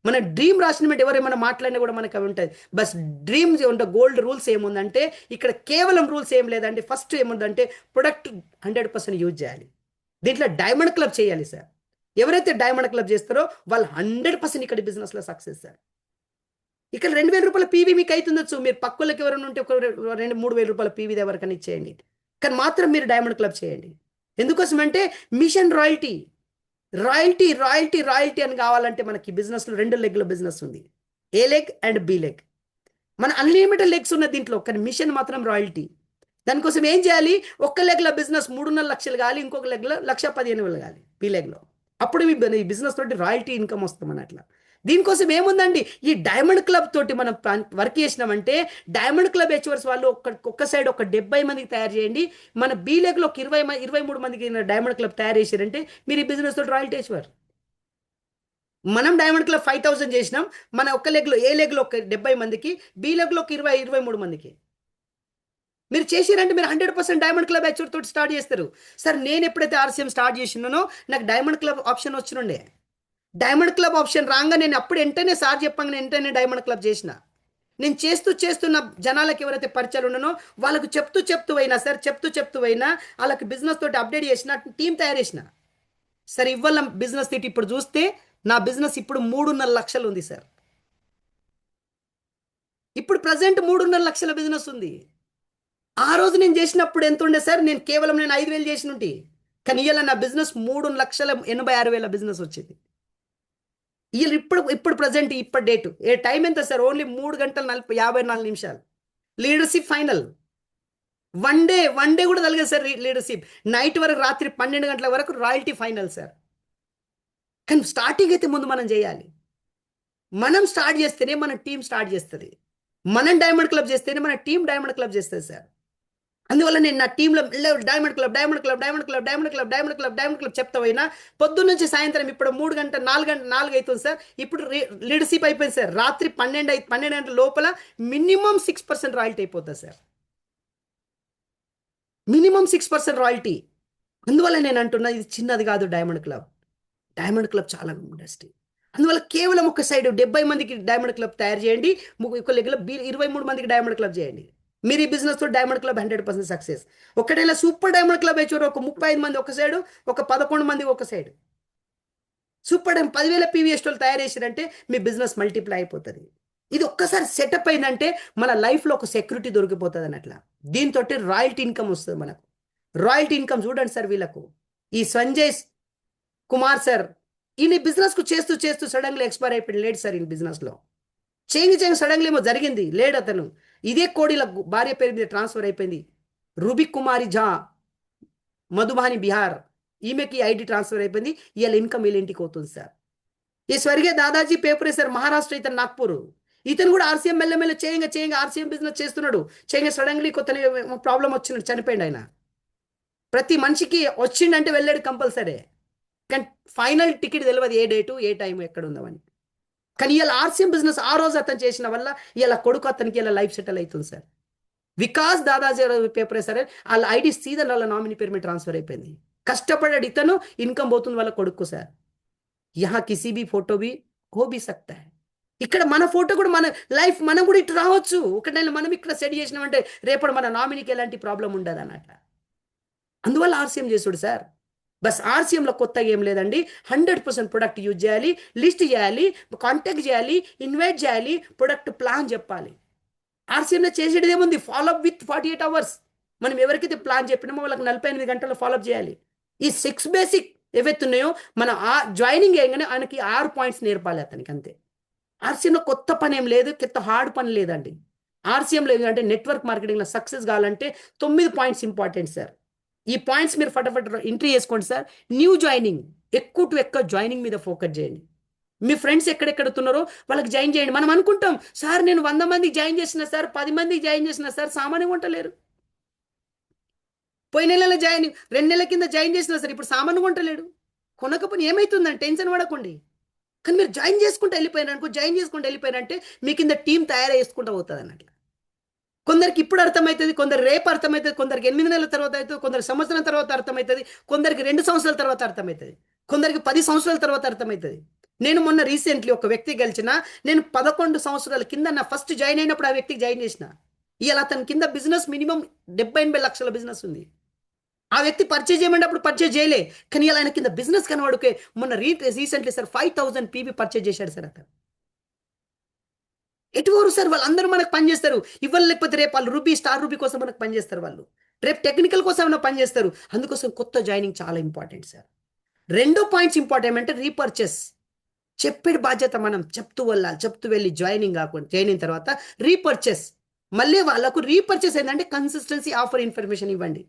మన డ్రీమ్ రాసినామంటే ఎవరేమైనా మాట్లాడినా కూడా మనకు అవి ఉంటుంది. బస్ డ్రీమ్ గోల్డ్ రూల్స్ ఏముందంటే, ఇక్కడ కేవలం రూల్స్ ఏం లేదంటే, ఫస్ట్ ఏముందంటే ప్రొడక్ట్ 100% యూజ్ చేయాలి. దీంట్లో డైమండ్ క్లబ్ చేయాలి సార్. ఎవరైతే డైమండ్ క్లబ్ చేస్తారో వాళ్ళు 100% ఇక్కడ బిజినెస్లో సక్సెస్ సార్. ఇక్కడ 2000 రూపాయల పీవీ మీకు అవుతుండొచ్చు, మీరు పక్కలకి ఎవరైనా ఉంటే ఒక 2-3 వేల రూపాయల పీవీ ఎవరికైనా ఇచ్చేయండి, కానీ మాత్రం మీరు డైమండ్ క్లబ్ చేయండి. ఎందుకోసం అంటే మిషన్ రాయల్టీ అని కావాలంటే మనకి బిజినెస్లో 2 లెగ్ల బిజినెస్ ఉంది, A leg and B leg. మన అన్లిమిటెడ్ లెగ్స్ ఉన్న దీంట్లో, కానీ మిషన్ మాత్రం రాయల్టీ. దానికోసం ఏం చేయాలి, ఒక్క లెగ్ల బిజినెస్ 3.5 లక్షలు కావాలి, ఇంకొక లెగ్లో 1,15,000 కావాలి B లెగ్లో. అప్పుడు మీ బిజినెస్ తోటి రాయల్టీ ఇన్కమ్ వస్తుంది అట్లా. దీనికోసం ఏముందండి, ఈ డైమండ్ క్లబ్ తోటి మనం వర్క్ చేసినామంటే, డైమండ్ క్లబ్ హెచ్వర్స్ వాళ్ళు ఒక్క సైడ్ ఒక 70 మందికి తయారు చేయండి, మన B లెగ్లో ఒక 23 మందికి డైమండ్ క్లబ్ తయారు చేశారంటే మీరు ఈ బిజినెస్ తోటి రాయల్టీ హెచ్వర్. మనం డైమండ్ క్లబ్ 5,000 చేసినాం, మన ఒక్క లెగ్లో A లెగ్లో ఒక 70 మందికి, B లెగ్లో ఒక 23 మందికి మీరు చేసిరంటే మీరు 100% డైమండ్ క్లబ్ హెచ్వర్ తోటి స్టార్ట్ చేస్తారు సార్. నేను ఎప్పుడైతే RCM స్టార్ట్ చేసినానో నాకు డైమండ్ క్లబ్ ఆప్షన్ వచ్చినుండే. డైమండ్ క్లబ్ ఆప్షన్ రాగా నేను అప్పుడు వెంటనే సార్ చెప్పంగా వెంటనే డైమండ్ క్లబ్ చేసిన. నేను చేస్తున్న జనాలకు ఎవరైతే పరిచయాలు ఉన్నానో వాళ్ళకు చెప్తూ అయినా సార్, చెప్తూ అయినా వాళ్ళకి బిజినెస్ తోటి అప్డేట్ చేసిన, టీం తయారు చేసిన సార్. ఇవాళ బిజినెస్ తోటి ఇప్పుడు చూస్తే నా బిజినెస్ ఇప్పుడు 3.5 లక్షలు ఉంది సార్. ఇప్పుడు ప్రజెంట్ 3.5 లక్షల బిజినెస్ ఉంది. ఆ రోజు నేను చేసినప్పుడు ఎంత ఉండే సార్, నేను కేవలం 5,000 చేసినట్టు, కానీ ఇవాళ నా బిజినెస్ 3,86,000 బిజినెస్ వచ్చింది. ఇప్పుడు ప్రజెంట్ ఇప్పటి డేటు టైం ఎంత సార్, ఓన్లీ 3 గంటల 54 నిమిషాలు. లీడర్షిప్ ఫైనల్ వన్ డే కూడా తగ్గదు సార్. లీడర్షిప్ నైట్ వరకు, రాత్రి 12 గంటల వరకు రాయల్టీ ఫైనల్ సార్. కానీ స్టార్టింగ్ అయితే ముందు మనం చేయాలి. మనం స్టార్ట్ చేస్తేనే మన టీం స్టార్ట్ చేస్తుంది. మనం డైమండ్ క్లబ్ చేస్తేనే మన టీం డైమండ్ క్లబ్ చేస్తుంది సార్. అందువల్ల నేను నా టీంలో డైమండ్ క్లబ్ చెప్తా పోయినా పొద్దున్న నుంచి సాయంత్రం. ఇప్పుడు 3 గంటల 4 అవుతుంది సార్. ఇప్పుడు లీడర్షిప్ అయిపోయింది సార్. రాత్రి 12 గంటల లోపల మినిమం 6% రాయల్టీ అయిపోతుంది సార్. Minimum 6% royalty. అందువల్ల నేను అంటున్నా, ఇది చిన్నది కాదు డైమండ్ క్లబ్ చాలా ఇండస్ట్రీ. అందువల్ల కేవలం ఒక సైడ్ 70 మందికి డైమండ్ క్లబ్ తయారు చేయండి, ఒక లెగ్లో 23 మందికి డైమండ్ క్లబ్ చేయండి. మీరు ఈ బిజినెస్ తో డైమండ్ క్లబ్ 100% సక్సెస్. ఒకటేలా సూపర్ డైమండ్ క్లబ్ హెచ్వర్ ఒక 35 మంది ఒక సైడ్, ఒక 11 మంది ఒక సైడ్. సూపర్ 10,000 PVS వాళ్ళు తయారు చేశారంటే మీ బిజినెస్ మల్టిప్లై అయిపోతుంది. ఇది ఒక్కసారి సెటప్ అయిందంటే మన లైఫ్లో ఒక సెక్యూరిటీ దొరికిపోతుంది అన్నట్లా. దీంతో రాయల్టీ ఇన్కమ్ వస్తుంది మనకు. రాయల్టీ ఇన్కమ్ చూడండి సార్, వీళ్ళకు ఈ సంజయ్ కుమార్ సార్ ఈయన బిజినెస్కు చేస్తూ సడన్గా ఎక్స్పైర్ అయిపోయింది. లేడు సార్ ఈయన బిజినెస్లో. చేంజ్ సడన్గా ఏమో జరిగింది, లేడు అతను. ఇదే కోడిల భార్య పేరు మీద ట్రాన్స్ఫర్ అయిపోయింది. రూబీ కుమారి ఝా, మధుబాని బిహార్, ఈమెకి ID ట్రాన్స్ఫర్ అయిపోయింది. ఇవాళ ఇన్కమ్ వీళ్ళ ఇంటికి అవుతుంది సార్. ఈ స్వర్గీయ దాదాజీ పేపరే సార్, మహారాష్ట్ర, ఇతను నాగ్పూర్. ఇతను కూడా RCM మెల్లమెల్ల చేయంగా RCM బిజినెస్ చేస్తున్నాడు. సడన్లీ కొత్త ప్రాబ్లం వచ్చినాడు, చనిపోయింది ఆయన. ప్రతి మనిషికి వచ్చిండంటే వెళ్ళాడు కంపల్సరీ, కానీ ఫైనల్ టికెట్ తెలియదు ఏ డేటు ఏ టైం ఎక్కడ ఉందామని. కానీ ఇలా RCM బిజినెస్ ఆ రోజు అతను చేసిన వల్ల ఇలా కొడుకు అతనికి ఇలా లైఫ్ సెటిల్ అవుతుంది సార్. వికాస్ దాదాజీ పేపర్ సరే వాళ్ళ ID సీదా వాళ్ళ నామినీ పేరు మీద ట్రాన్స్ఫర్ అయిపోయింది. కష్టపడాడు ఇతను, ఇన్కమ్ పోతుంది వాళ్ళ కొడుకు సార్. యహా కిసీ బి ఫోటో బి హో బి సక్తా హై. ఇక్కడ మన ఫోటో కూడా మన లైఫ్ మనం కూడా ఇటు రావచ్చు. ఒకటి మనం ఇక్కడ సెట్ చేసినామంటే రేపటి మన నామినీకి ఎలాంటి ప్రాబ్లం ఉండదు అన్నట్ల. అందువల్ల RCM చేసుడు సార్. బస్ ఆర్సీఎంలో కొత్తగా ఏం లేదండి. 100% ప్రొడక్ట్ యూజ్ చేయాలి, లిస్ట్ చేయాలి, కాంటాక్ట్ చేయాలి, ఇన్వైట్ చేయాలి, ప్రొడక్ట్ ప్లాన్ చెప్పాలి. ఆర్సీఎంలో చేసేది ఏముంది? Follow up with 48 hours. మనం ఎవరికైతే ప్లాన్ చెప్పినామో వాళ్ళకి 48 గంటల్లో ఫాలోఅప్ చేయాలి. ఈ 6 బేసిక్ ఏవైతే ఉన్నాయో మన జాయినింగ్ అయ్యగానే ఆయనకి 6 పాయింట్స్ నేర్పాలి అతనికి, అంతే. ఆర్సీఎంలో కొత్త పని ఏం లేదు, కొత్త హార్డ్ పని లేదండి. ఆర్సీఎంలో ఏంటంటే నెట్వర్క్ మార్కెటింగ్లో సక్సెస్ కావాలంటే 9 పాయింట్స్ ఇంపార్టెంట్ సార్. ఈ పాయింట్స్ మీరు ఫటాఫట్ ఎంట్రీ చేసుకోండి సార్. న్యూ జాయినింగ్, ఎక్కువ జాయినింగ్ మీద ఫోకస్ చేయండి. మీ ఫ్రెండ్స్ ఎక్కడెక్కడుతున్నారో వాళ్ళకి జాయిన్ చేయండి. మనం అనుకుంటాం సార్ నేను 100 మందికి జాయిన్ చేసిన సార్, 10 మందికి జాయిన్ చేసిన సార్, సామాన్యంగా ఉండలేరు. పోయిన నెలలో 2 నెలల కింద జాయిన్ చేసిన సార్, ఇప్పుడు సామాన్యంగా ఉండలేడు. కొనకపోతే ఏమవుతుందని టెన్షన్ పడకండి. కానీ మీరు జాయిన్ చేసుకుంటూ వెళ్ళిపోయినారంటే మీ కింద టీం తయారు చేసుకుంటూ పోతుంది అన్నట్లు. కొందరికి ఇప్పుడు అర్థమవుతుంది, కొందరు రేపు అర్థమవుతుంది, కొందరికి 8 నెలల తర్వాత అవుతుంది, కొందరు సంవత్సరం తర్వాత అర్థమవుతుంది, కొందరికి 2 సంవత్సరాల తర్వాత అర్థమవుతుంది, కొందరికి 10 సంవత్సరాల తర్వాత అర్థమవుతుంది. నేను మొన్న రీసెంట్లీ ఒక వ్యక్తి గెలిచిన, నేను 11 సంవత్సరాల కింద నా ఫస్ట్ జాయిన్ అయినప్పుడు ఆ వ్యక్తికి జాయిన్ చేసిన. ఇవాళ అతని కింద బిజినెస్ మినిమం 70-80 లక్షల బిజినెస్ ఉంది. ఆ వ్యక్తి పర్చేజ్ చేయమన్నప్పుడు పర్చేజ్ చేయలే, కానీ ఇలా ఆయన కింద బిజినెస్ కనబడుకే మొన్న రీసెంట్లీ సార్ 5000 పీవీ పర్చేజ్ చేశాడు సార్ అతను. ఎటువరు సార్ వాళ్ళందరూ మనకు పనిచేస్తారు. ఇవాళ లేకపోతే రేపు వాళ్ళు స్టార్ రూబీ కోసం మనకు పనిచేస్తారు, వాళ్ళు రేపు టెక్నికల్ కోసం ఏమైనా పనిచేస్తారు. అందుకోసం కొత్త జాయినింగ్ చాలా ఇంపార్టెంట్ సార్. 2 పాయింట్స్ ఇంపార్టెంట్ అంటే రీపర్చేస్. చెప్పేది బాధ్యత, మనం చెప్తూ వెళ్ళి జాయినింగ్ అయిన తర్వాత రీపర్చేస్. మళ్ళీ వాళ్ళకు రీపర్చేస్ ఏంటంటే కన్సిస్టెన్సీ ఆఫర్ ఇన్ఫర్మేషన్ ఇవ్వండి.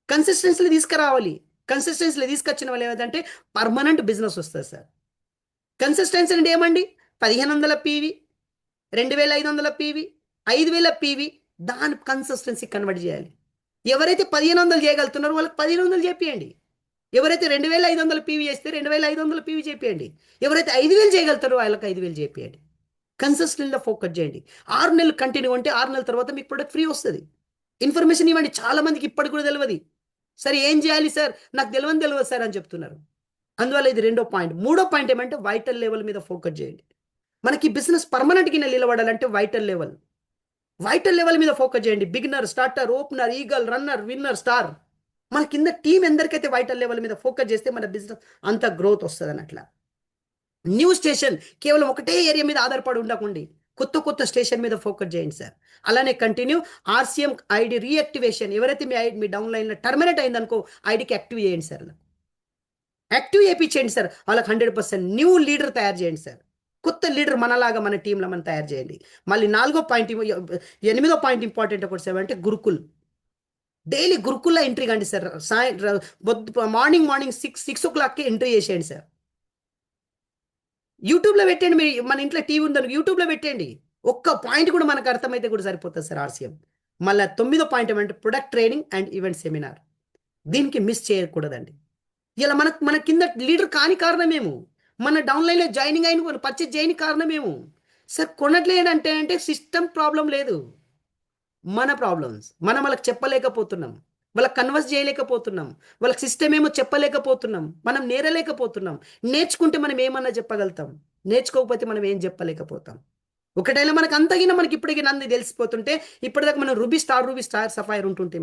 కన్సిస్టెన్సీలో తీసుకురావాలి. కన్సిస్టెన్సీలో తీసుకొచ్చిన వాళ్ళు ఏదంటే పర్మనెంట్ బిజినెస్ వస్తుంది సార్. కన్సిస్టెన్సీ అంటే ఏమండి? 1500 పీవీ, 2500 పీవీ, 5000 పీవీ, దాని కన్సిస్టెన్సీ కన్వర్ట్ చేయాలి. ఎవరైతే 1500 చేయగలుగుతున్నారో వాళ్ళకి 1500 చేపియండి. ఎవరైతే 2500 పీవీ చేస్తే 2500 పీవీ చేపియండి. ఎవరైతే 5000 చేయగలుగుతారో వాళ్ళకి 5000 చేపియండి. కన్సిస్టెంట్గా ఫోకస్ చేయండి. 6 నెలలు కంటిన్యూ అంటే 6 నెలల తర్వాత మీకు ప్రొడక్ట్ ఫ్రీ వస్తుంది. ఇన్ఫర్మేషన్ ఇవ్వండి. చాలా మందికి ఇప్పటికి కూడా తెలియదు. సరే ఏం చేయాలి సార్, నాకు తెలియదు సార్ అని చెప్తున్నారు. అందువల్ల ఇది 2వ పాయింట్. 3వ పాయింట్ ఏమంటే వైటల్ లెవెల్ మీద ఫోకస్ చేయండి. మనకి బిజినెస్ పర్మనెంట్గా నిలబడాలంటే వైటల్ లెవెల్ మీద ఫోకస్ చేయండి. Beginner, starter, opener, eagle, runner, winner, star. మన కింద టీం ఎందరికైతే వైటల్ లెవెల్ మీద ఫోకస్ చేస్తే మన బిజినెస్ అంత గ్రోత్ వస్తుంది అన్నట్లా. న్యూ స్టేషన్ కేవలం ఒకటే ఏరియా మీద ఆధారపడి ఉండకండి, కొత్త స్టేషన్ మీద ఫోకస్ చేయండి సార్. అలానే కంటిన్యూ ఆర్సీఎం ఐడి రీయాక్టివేషన్. ఎవరైతే మీ డౌన్లైన్లో టర్మినేట్ అయిందనుకో ఐడికి యాక్టివ్ చేయండి సార్. యాక్టివ్ చేయించండి సార్. వాళ్ళకి 100% న్యూ లీడర్ తయారు చేయండి సార్. కొత్త లీడర్ మనలాగా మన టీంలో మనం తయారు చేయండి. మళ్ళీ 8వ పాయింట్ ఇంపార్టెంట్ ఒకటి సార్ అంటే గురుకుల్. డైలీ గురుకుల్లో ఎంట్రీ కండి సార్. మార్నింగ్ 6 o'clockకి ఎంట్రీ చేసేయండి సార్. యూట్యూబ్లో పెట్టండి. మీరు మన ఇంట్లో టీవీ ఉందని యూట్యూబ్లో పెట్టండి. ఒక్క పాయింట్ కూడా మనకు అర్థమైతే కూడా సరిపోతుంది సార్ ఆర్సీఎం. మళ్ళీ 9వ పాయింట్ ఏమంటే product training and event seminar. దీనికి మిస్ చేయకూడదండి. ఇలా మన కింద లీడర్ కాని కారణమేమో, మన డౌన్లైన్లో జాయినింగ్ అయిన పర్చేజ్ చేయని కారణమేమో సార్. కొనట్లేదంటే సిస్టమ్ ప్రాబ్లం లేదు, మన ప్రాబ్లమ్స్. మనం వాళ్ళకి చెప్పలేకపోతున్నాం, వాళ్ళకి కన్వర్స్ చేయలేకపోతున్నాం, వాళ్ళకి సిస్టమ్ ఏమో చెప్పలేకపోతున్నాం, మనం నేరలేకపోతున్నాం. నేర్చుకుంటే మనం ఏమన్నా చెప్పగలుగుతాం, నేర్చుకోకపోతే మనం ఏం చెప్పలేకపోతాం. ఒకటైనా మనకు అంతగిన మనకి ఇప్పటికీ నంది తెలిసిపోతుంటే ఇప్పటిదాకా మనం రూబీ స్టార్ సఫైర్ ఉంటుంటే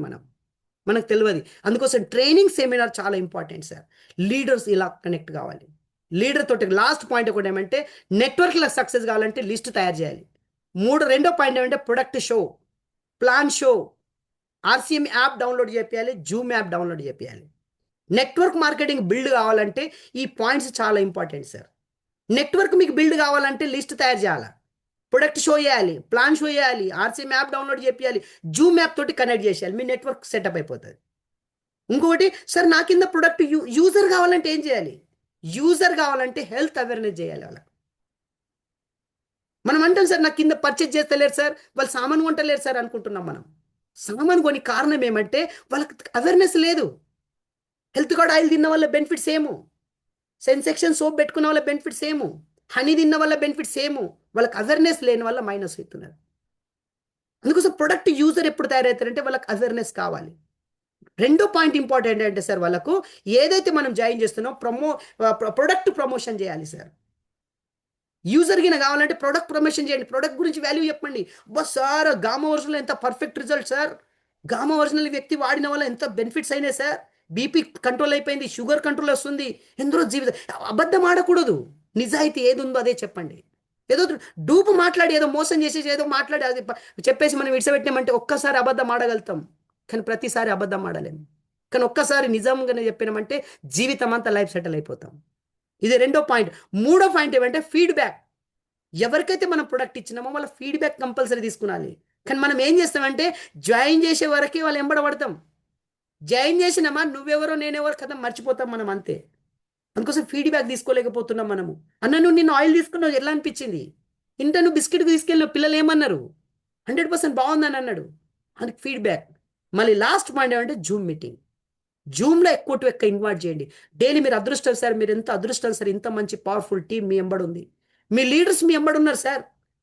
మనకు తెలియదు. అందుకోసం ట్రైనింగ్ సెమినార్ చాలా ఇంపార్టెంట్ సార్. లీడర్స్ ఇలా కనెక్ట్ కావాలి. లీడర్ తోటి లాస్ట్ పాయింట్ ఒకటి ఏమంటే నెట్వర్క్లో సక్సెస్ కావాలంటే లిస్ట్ తయారు చేయాలి. 2వ పాయింట్ ఏమంటే product show, plan show, RCM app download చేయాలి, జూమ్ యాప్ డౌన్లోడ్ చేయాలి. నెట్వర్క్ మార్కెటింగ్ బిల్డ్ కావాలంటే ఈ పాయింట్స్ చాలా ఇంపార్టెంట్ సార్. నెట్వర్క్ మీకు బిల్డ్ కావాలంటే లిస్ట్ తయారు చేయాలి, ప్రొడక్ట్ షో చేయాలి, ప్లాన్ షో చేయాలి, ఆర్సీఎం యాప్ డౌన్లోడ్ చేయాలి, జూమ్ యాప్ తోటి కనెక్ట్ చేసేయాలి. మీ నెట్వర్క్ సెటప్ అయిపోతుంది. ఇంకొకటి సార్ నా కింద ప్రొడక్ట్ యూజర్ కావాలంటే ఏం చేయాలి? యూజర్ కావాలంటే హెల్త్ అవేర్నెస్ చేయాలి వాళ్ళకి. మనం అంటాం సార్ నాకు కింద పర్చేజ్ చేస్తలేరు సార్, వాళ్ళు సామాన్ కొంటలేరు సార్ అనుకుంటున్నాం. మనం సామాన్ కొని కారణం ఏమంటే వాళ్ళకి అవేర్నెస్ లేదు. హెల్త్ కార్డ్ ఆయిల్ తిన్న వల్ల బెనిఫిట్స్ ఏమో, సెన్సెక్షన్ సోప్ పెట్టుకున్న వల్ల బెనిఫిట్స్ ఏమో, హనీ తిన్న వల్ల బెనిఫిట్స్ ఏమో, వాళ్ళకి అవేర్నెస్ లేని వల్ల మైనస్ అవుతున్నారు. అందుకోసం ప్రొడక్ట్ యూజర్ ఎప్పుడు తయారవుతారంటే వాళ్ళకి అవేర్నెస్ కావాలి. 2వ పాయింట్ ఇంపార్టెంట్ అంటే సార్ వాళ్ళకు ఏదైతే మనం జాయిన్ చేస్తున్నాం ప్రొడక్ట్ ప్రమోషన్ చేయాలి సార్. యూజర్ గిన కావాలంటే ప్రొడక్ట్ ప్రమోషన్ చేయండి, ప్రొడక్ట్ గురించి వాల్యూ చెప్పండి. బస్ సార్ గామా ఒరిజినల్ ఎంత perfect result sir, gamma original వ్యక్తి వాడిన వల్ల ఎంత బెనిఫిట్స్ అయినాయి సార్, బీపీ కంట్రోల్ అయిపోయింది, షుగర్ కంట్రోల్ వస్తుంది, ఎందరో జీవితం. అబద్ధం ఆడకూడదు, నిజాయితీ ఏది ఉందో అదే చెప్పండి. ఏదో డూపు మాట్లాడి ఏదో మోసం చేసేసి ఏదో మాట్లాడి అది చెప్పేసి మనం విడిచిపెట్టినామంటే ఒక్కసారి అబద్ధం ఆడగలుగుతాం, కానీ ప్రతిసారి అబద్ధం ఆడలేము. కానీ ఒక్కసారి నిజంగానే చెప్పినామంటే జీవితం అంతా లైఫ్ సెటిల్ అయిపోతాం. ఇది రెండో పాయింట్. మూడో పాయింట్ ఏమంటే ఫీడ్బ్యాక్. ఎవరికైతే మనం ప్రొడక్ట్ ఇచ్చినామో వాళ్ళ ఫీడ్బ్యాక్ కంపల్సరీ తీసుకునాలి. కానీ మనం ఏం చేస్తామంటే జాయిన్ చేసే వరకే వాళ్ళు ఎంబడబడతాం. జాయిన్ చేసినామా నువ్వెవరో నేనెవరో కథ మర్చిపోతాం మనం, అంతే. అందుకోసం ఫీడ్బ్యాక్ తీసుకోలేకపోతున్నాం మనము. అన్న నువ్వు నిన్ను ఆయిల్ తీసుకున్నావు ఎలా అనిపించింది, ఇంట నువ్వు బిస్కెట్కి తీసుకెళ్ళిన పిల్లలు ఏమన్నారు, 100% బాగుందని అన్నాడు, అందుకు ఫీడ్బ్యాక్. మళ్ళీ లాస్ట్ పాయింట్ ఏమంటే జూమ్ మీటింగ్. జూమ్లో ఎక్కువ టు ఎక్కువ ఇన్వైట్ చేయండి. డైలీ మీరు అదృష్టం సార్, మీరు ఎంత అదృష్టం సార్, ఇంత మంచి పవర్ఫుల్ టీం మీ ఎంబడి ఉంది, మీ లీడర్స్ మీ ఎంబడి ఉన్నారు సార్,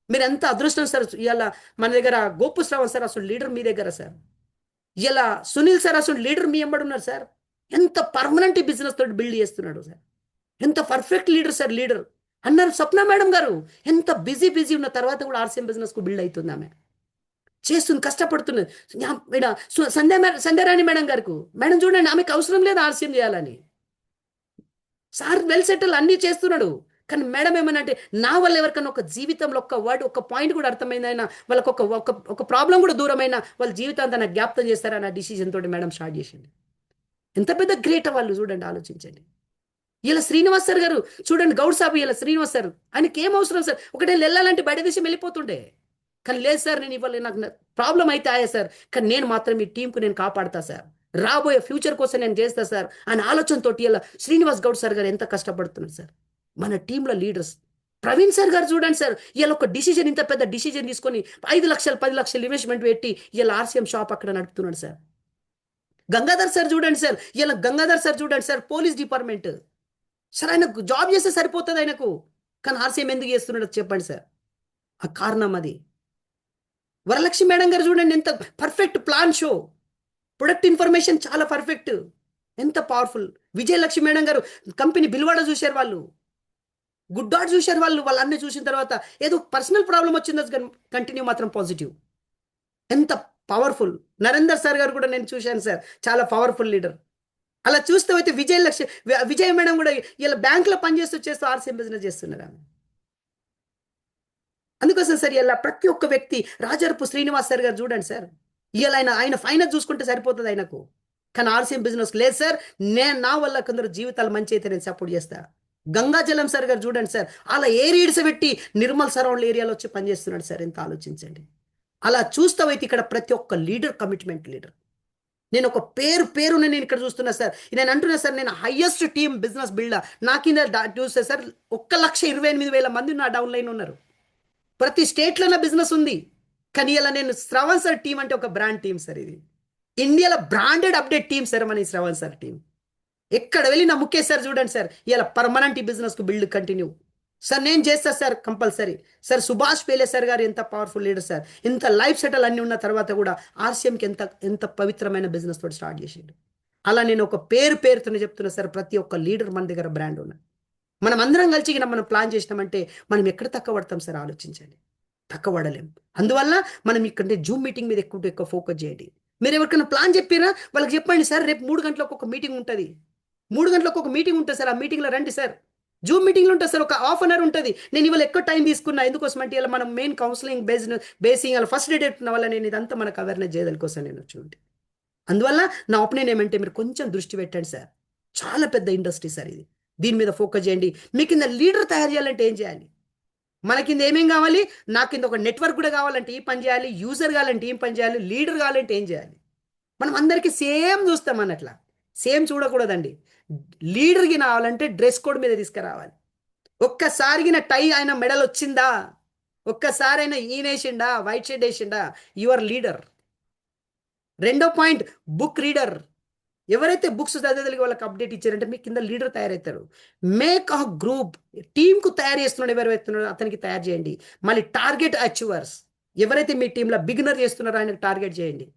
మీరు ఎంత అదృష్టం సార్. ఇలా మన దగ్గర గోపు శ్రావణ్ సార్ అసలు లీడర్ మీ దగ్గర సార్, ఇలా సునీల్ సార్ అసలు లీడర్ మీ ఎంబడి ఉన్నారు సార్, ఎంత పర్మనెంట్ బిజినెస్ తోటి బిల్డ్ చేస్తున్నాడు సార్, ఎంత పర్ఫెక్ట్ లీడర్ సార్ లీడర్ అన్నారు. స్వప్న మేడం గారు ఎంత బిజీ ఉన్న తర్వాత కూడా ఆర్సీఎం బిజినెస్కు బిల్డ్ అవుతుంది, ఆమె చేస్తుంది, కష్టపడుతున్నది. సంధ్యారాణి మేడం గారికి, మేడం చూడండి ఆమెకు అవసరం లేదు ఆర్సీఎం చేయాలని, సార్ వెల్ సెటిల్ అన్నీ చేస్తున్నాడు. కానీ మేడం ఏమనంటే నా వల్ల ఎవరికైనా ఒక జీవితంలో ఒక్క వర్డ్ ఒక పాయింట్ కూడా అర్థమైందైనా వాళ్ళకి ఒక ప్రాబ్లం కూడా దూరమైనా వాళ్ళ జీవితాంతా నాకు జ్ఞాపకం చేస్తారన్న డిసిజన్ తోటి మేడం స్టార్ట్ చేసింది. ఎంత పెద్ద గ్రేట్ వాళ్ళు చూడండి, ఆలోచించండి. ఇలా శ్రీనివాస్ సార్ గారు చూడండి, గౌడ్ సాబు ఇలా శ్రీనివాస్ సార్, ఆయనకి ఏం అవసరం సార్, ఒకటే వెళ్ళాలంటే బయట దేశం వెళ్ళిపోతుండే, కానీ లేదు సార్ నేను ఇవ్వాలి, నాకు ప్రాబ్లం అయితే ఆయా సార్, కానీ నేను మాత్రం ఈ టీంకు నేను కాపాడతా సార్, రాబోయే ఫ్యూచర్ కోసం నేను చేస్తా సార్ అనే ఆలోచనతో ఇలా శ్రీనివాస్ గౌడ్ సార్ గారు ఎంత కష్టపడుతున్నారు సార్. మన టీంలో లీడర్స్ ప్రవీణ్ సార్ గారు చూడండి సార్, ఇలా ఒక డిసిజన్, ఇంత పెద్ద డిసిజన్ తీసుకొని 5 లక్షలు 10 లక్షలు ఇన్వెస్ట్మెంట్ పెట్టి ఇలా ఆర్సీఎం షాప్ అక్కడ నడుపుతున్నాడు సార్. గంగాధర్ సార్ చూడండి సార్, ఇలా గంగాధర్ సార్ చూడండి సార్, పోలీస్ డిపార్ట్మెంట్ సార్, ఆయన జాబ్ చేస్తే సరిపోతుంది ఆయనకు, కానీ ఆర్సీఎం ఎందుకు చేస్తున్నాడు చెప్పండి సార్, ఆ కారణం అది. వరలక్ష్మి మేడం గారు చూడండి, ఎంత perfect plan show, product information చాలా పర్ఫెక్ట్, ఎంత పవర్ఫుల్. విజయలక్ష్మి మేడం గారు కంపెనీ బిల్వాడ చూశారు వాళ్ళు, గుడ్ డాట్ చూశారు వాళ్ళు, వాళ్ళన్నీ చూసిన తర్వాత ఏదో పర్సనల్ ప్రాబ్లం వచ్చింది కంటిన్యూ మాత్రం పాజిటివ్, ఎంత పవర్ఫుల్. నరేందర్ సార్ గారు కూడా నేను చూశాను సార్, చాలా పవర్ఫుల్ లీడర్. అలా చూస్తూ అయితే విజయ మేడం కూడా ఇలా బ్యాంకులో పనిచేస్తూ ఆర్సీఎం బిజినెస్ చేస్తున్నారు ఆమె. అందుకోసం సార్ ఇలా ప్రతి ఒక్క వ్యక్తి, రాజారపు శ్రీనివాస్ సార్ గారు చూడండి సార్, ఇలా ఆయన ఫైనాన్స్ చూసుకుంటే సరిపోతుంది ఆయనకు, కానీ ఆర్సీఎం బిజినెస్ లేదు సార్, నా వల్ల కొందరు జీవితాలు మంచి అయితే నేను సపోర్ట్ చేస్తా. గంగాజలం సార్ గారు చూడండి సార్, అలా ఏరియడ్స్ పెట్టి నిర్మల్ సరౌండ్ ఏరియాలో వచ్చి పనిచేస్తున్నాడు సార్, ఎంత ఆలోచించండి. అలా చూస్తావైతే ఇక్కడ ప్రతి ఒక్క లీడర్ కమిట్మెంట్ లీడర్. నేను ఒక పేరు నేను ఇక్కడ చూస్తున్నా సార్, నేను అంటున్నా సార్, నేను హైయెస్ట్ టీమ్ బిజినెస్ బిల్డర్, నా కింద చూస్తే సార్ 1,28,000 మంది నా డౌన్ లైన్ ఉన్నారు, ప్రతి స్టేట్లో నా బిజినెస్ ఉంది. కానీ ఇలా నేను శ్రవణ్ సార్ టీం అంటే ఒక బ్రాండ్ టీం సార్, ఇది ఇండియాలో బ్రాండెడ్ అప్డేట్ టీం సార్ మన శ్రవణ్ సార్ టీం. ఎక్కడ వెళ్ళి నా ముఖేష్ సార్ చూడండి సార్, ఇలా పర్మనెంట్ ఈ బిజినెస్కు బిల్డ్ కంటిన్యూ సార్, నేను చేస్తా సార్ కంపల్సరీ సార్. సుభాష్ పేలే సార్ గారు ఎంత పవర్ఫుల్ లీడర్ సార్, ఇంత లైఫ్ సెటిల్ అన్ని ఉన్న తర్వాత కూడా ఆర్సీఎంకి ఎంత పవిత్రమైన బిజినెస్ తోటి స్టార్ట్ చేసిండు. అలా నేను ఒక పేరుతోనే చెప్తున్నా సార్, ప్రతి ఒక్క లీడర్ మన దగ్గర బ్రాండ్ ఉన్నది. మనం అందరం కలిసి మనం ప్లాన్ చేసినామంటే మనం ఎక్కడ తక్కువ పడతాం సార్, ఆలోచించండి, తక్కువ పడలేం. అందువల్ల మనం ఇక్కడ జూమ్ మీటింగ్ మీద ఎక్కువ ఫోకస్ చేయండి. మీరు ఎవరికైనా ప్లాన్ చెప్పారా వాళ్ళకి చెప్పండి సార్, రేపు 3 గంటలకు ఒక మీటింగ్ ఉంటుంది, 3 గంటలకు ఒక మీటింగ్ ఉంటుంది సార్, ఆ మీటింగ్లో రండి సార్. జూమ్ మీటింగ్లో ఉంటుంది సార్, ఒక హాఫ్ అన్ అవర్ ఉంటుంది. నేను ఇవాళ ఎక్కువ టైం తీసుకున్నా ఎందుకోసం అంటే ఇలా మనం మెయిన్ కౌన్సిలింగ్ బేసింగ్ అలా ఫస్ట్ డేట్ ఉన్న వల్ల నేను ఇదంతా మనకు అవేర్నెస్ చేయడం కోసం నేను వచ్చి ఉంటే. అందువల్ల నా ఒపీనియన్ ఏమంటే మీరు కొంచెం దృష్టి పెట్టండి సార్, చాలా పెద్ద ఇండస్ట్రీ సార్ ఇది, దీని మీద ఫోకస్ చేయండి. మీ కింద లీడర్ తయారు చేయాలంటే ఏం చేయాలి, మన కింద ఏమేం కావాలి, నా కింద ఒక నెట్వర్క్ కూడా కావాలంటే ఈ పని చేయాలి, యూజర్ కావాలంటే ఏం పని చేయాలి, లీడర్ కావాలంటే ఏం చేయాలి. మనం అందరికీ సేమ్ చూస్తాం అన్నట్లా, సేమ్ చూడకూడదండి. లీడర్కి రావాలంటే డ్రెస్ కోడ్ మీద తీసుకురావాలి. ఒక్కసారిగిన టై ఆయన మెడల్ వచ్చిందా, ఒక్కసారి అయినా ఈయనేసిండా, వైట్ షర్ట్ వేసిండా, యువర్ లీడర్. రెండో పాయింట్ బుక్ రీడర్. ఎవరైతే బుక్స్ చదివేదలిగి వాళ్ళకి అప్డేట్ ఇచ్చారంటే మీ కింద లీడర్ తయారవుతారు. మేక్ అ గ్రూప్, టీంకు తయారు చేస్తున్నాడు ఎవరైతున్నాడో అతనికి తయారు చేయండి. మళ్ళీ టార్గెట్ అచీవర్స్, ఎవరైతే మీ టీంలో బిగినర్ చేస్తున్నారో ఆయనకు టార్గెట్ చేయండి,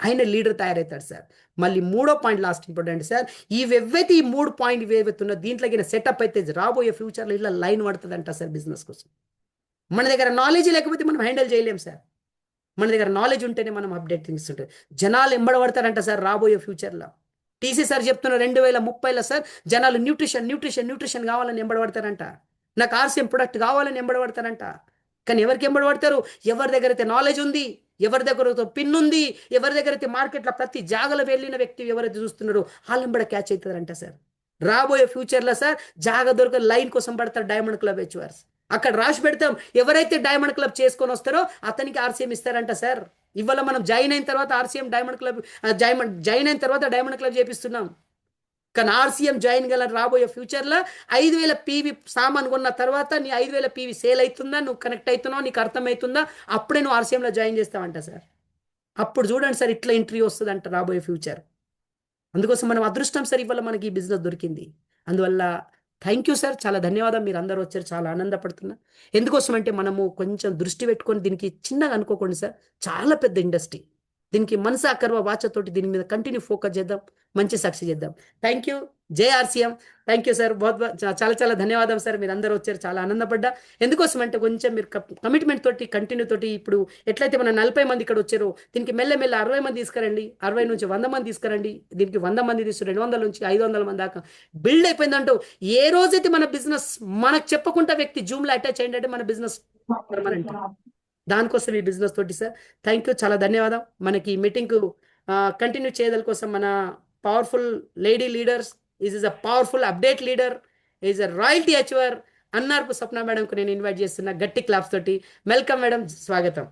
ఆయన లీడర్ తయారవుతాడు సార్. మళ్ళీ 3వ పాయింట్ లాస్ట్ ఇంపార్టెంట్ సార్, ఇవైతే ఈ 3 పాయింట్ ఏవైతున్నా దీంట్లోకి సెటప్ అయితే రాబోయే ఫ్యూచర్లో ఇలా లైన్ పడుతుందంట సార్ బిజినెస్ కోసం. మన దగ్గర నాలెడ్జ్ లేకపోతే మనం హ్యాండిల్ చేయలేం సార్, మన దగ్గర నాలెడ్జ్ ఉంటేనే మనం అప్డేట్ ఇస్తుంటాం. జనాలు ఎంబడబడతారంట సార్ రాబోయే ఫ్యూచర్లో. టీసీ సార్ చెప్తున్న 2030లో సార్ జనాలు న్యూట్రిషన్ కావాలని ఎంబడబడతారంట. నాకు ఆర్సీఎం ప్రొడక్ట్ కావాలని ఎంబడబడతారంట. కానీ ఎవరికి ఎంబడబడతారు? ఎవరి దగ్గర అయితే నాలెడ్జ్ ఉంది, ఎవరి దగ్గర అయితే పిన్ ఉంది, ఎవరి దగ్గర అయితే మార్కెట్లో ప్రతి జాగలో వెళ్ళిన వ్యక్తి ఎవరైతే చూస్తున్నారో వాళ్ళని ఎంబడ క్యాచ్ అవుతారంట సార్. రాబోయే ఫ్యూచర్లో సార్ జాగ దొరక లైన్ కోసం పడతారు డైమండ్ క్లబ్ హెచ్ఆర్స్. అక్కడ రాసి పెడతాం, ఎవరైతే డైమండ్ క్లబ్ చేసుకొని వస్తారో అతనికి ఆర్సీఎం ఇస్తారంట సార్. ఇవాళ మనం జాయిన్ అయిన తర్వాత ఆర్సీఎం డైమండ్ క్లబ్ జాయిన్ అయిన తర్వాత డైమండ్ క్లబ్ చేపిస్తున్నాం. కానీ ఆర్సీఎం జాయిన్ గల రాబోయే ఫ్యూచర్లో 5,000 పీవీ సామాన్ కొన్న తర్వాత నీ 5,000 పీవీ సేల్ అవుతుందా, నువ్వు కనెక్ట్ అవుతున్నావు, నీకు అర్థమవుతుందా, అప్పుడే నువ్వు ఆర్సీఎంలో జాయిన్ చేస్తావంట సార్. అప్పుడు చూడండి సార్ ఇట్లా ఎంట్రీ వస్తుందంట రాబోయే ఫ్యూచర్. అందుకోసం మనం అదృష్టం సార్ ఇవాళ మనకి ఈ బిజినెస్ దొరికింది. అందువల్ల థ్యాంక్ యూ సార్, చాలా ధన్యవాదం. మీరు అందరూ వచ్చారు, చాలా ఆనందపడుతున్నా. ఎందుకోసం అంటే మనము కొంచెం దృష్టి పెట్టుకొని దీనికి చిన్నగా అనుకోకండి సార్, చాలా పెద్ద ఇండస్ట్రీ. దీనికి మనసా కర్వ వాచతోటి దీని మీద కంటిన్యూ ఫోకస్ చేద్దాం, మంచి సక్సెస్ చేద్దాం. Thank you. జై ఆర్సీఎం. థ్యాంక్ యూ సార్, చాలా ధన్యవాదం సార్. మీరు అందరూ వచ్చారు, చాలా ఆనందపడ్డా. ఎందుకోసం అంటే కొంచెం మీరు కమిట్మెంట్ తోటి కంటిన్యూ తోటి ఇప్పుడు ఎట్లయితే మన 40 మంది ఇక్కడ వచ్చారో దీనికి మెల్ల 60 మంది తీసుకురండి, 60 నుంచి 100 మంది తీసుకురండి, దీనికి 100 మంది తీసు 200 నుంచి 500 మంది దాకా బిల్డ్ అయిపోయిందంటూ ఏ రోజైతే మన బిజినెస్ మనకు చెప్పకుండా వ్యక్తి జూమ్లో అటాచ్ అయ్యిందంటే మన బిజినెస్ పర్మనెంట్. దానికోసం ఈ బిజినెస్ తోటి సార్. థ్యాంక్ యూ, చాలా ధన్యవాదం. మనకి ఈ మీటింగ్ కంటిన్యూ చేయడం కోసం మన powerful lady leaders, is a powerful update leader, is a royalty achiever అన్నార్పు స్వప్న మేడంకు నేను ఇన్వైట్ చేస్తున్నా గట్టి క్లాప్స్ తోటి. వెల్కమ్ మేడం, స్వాగతం.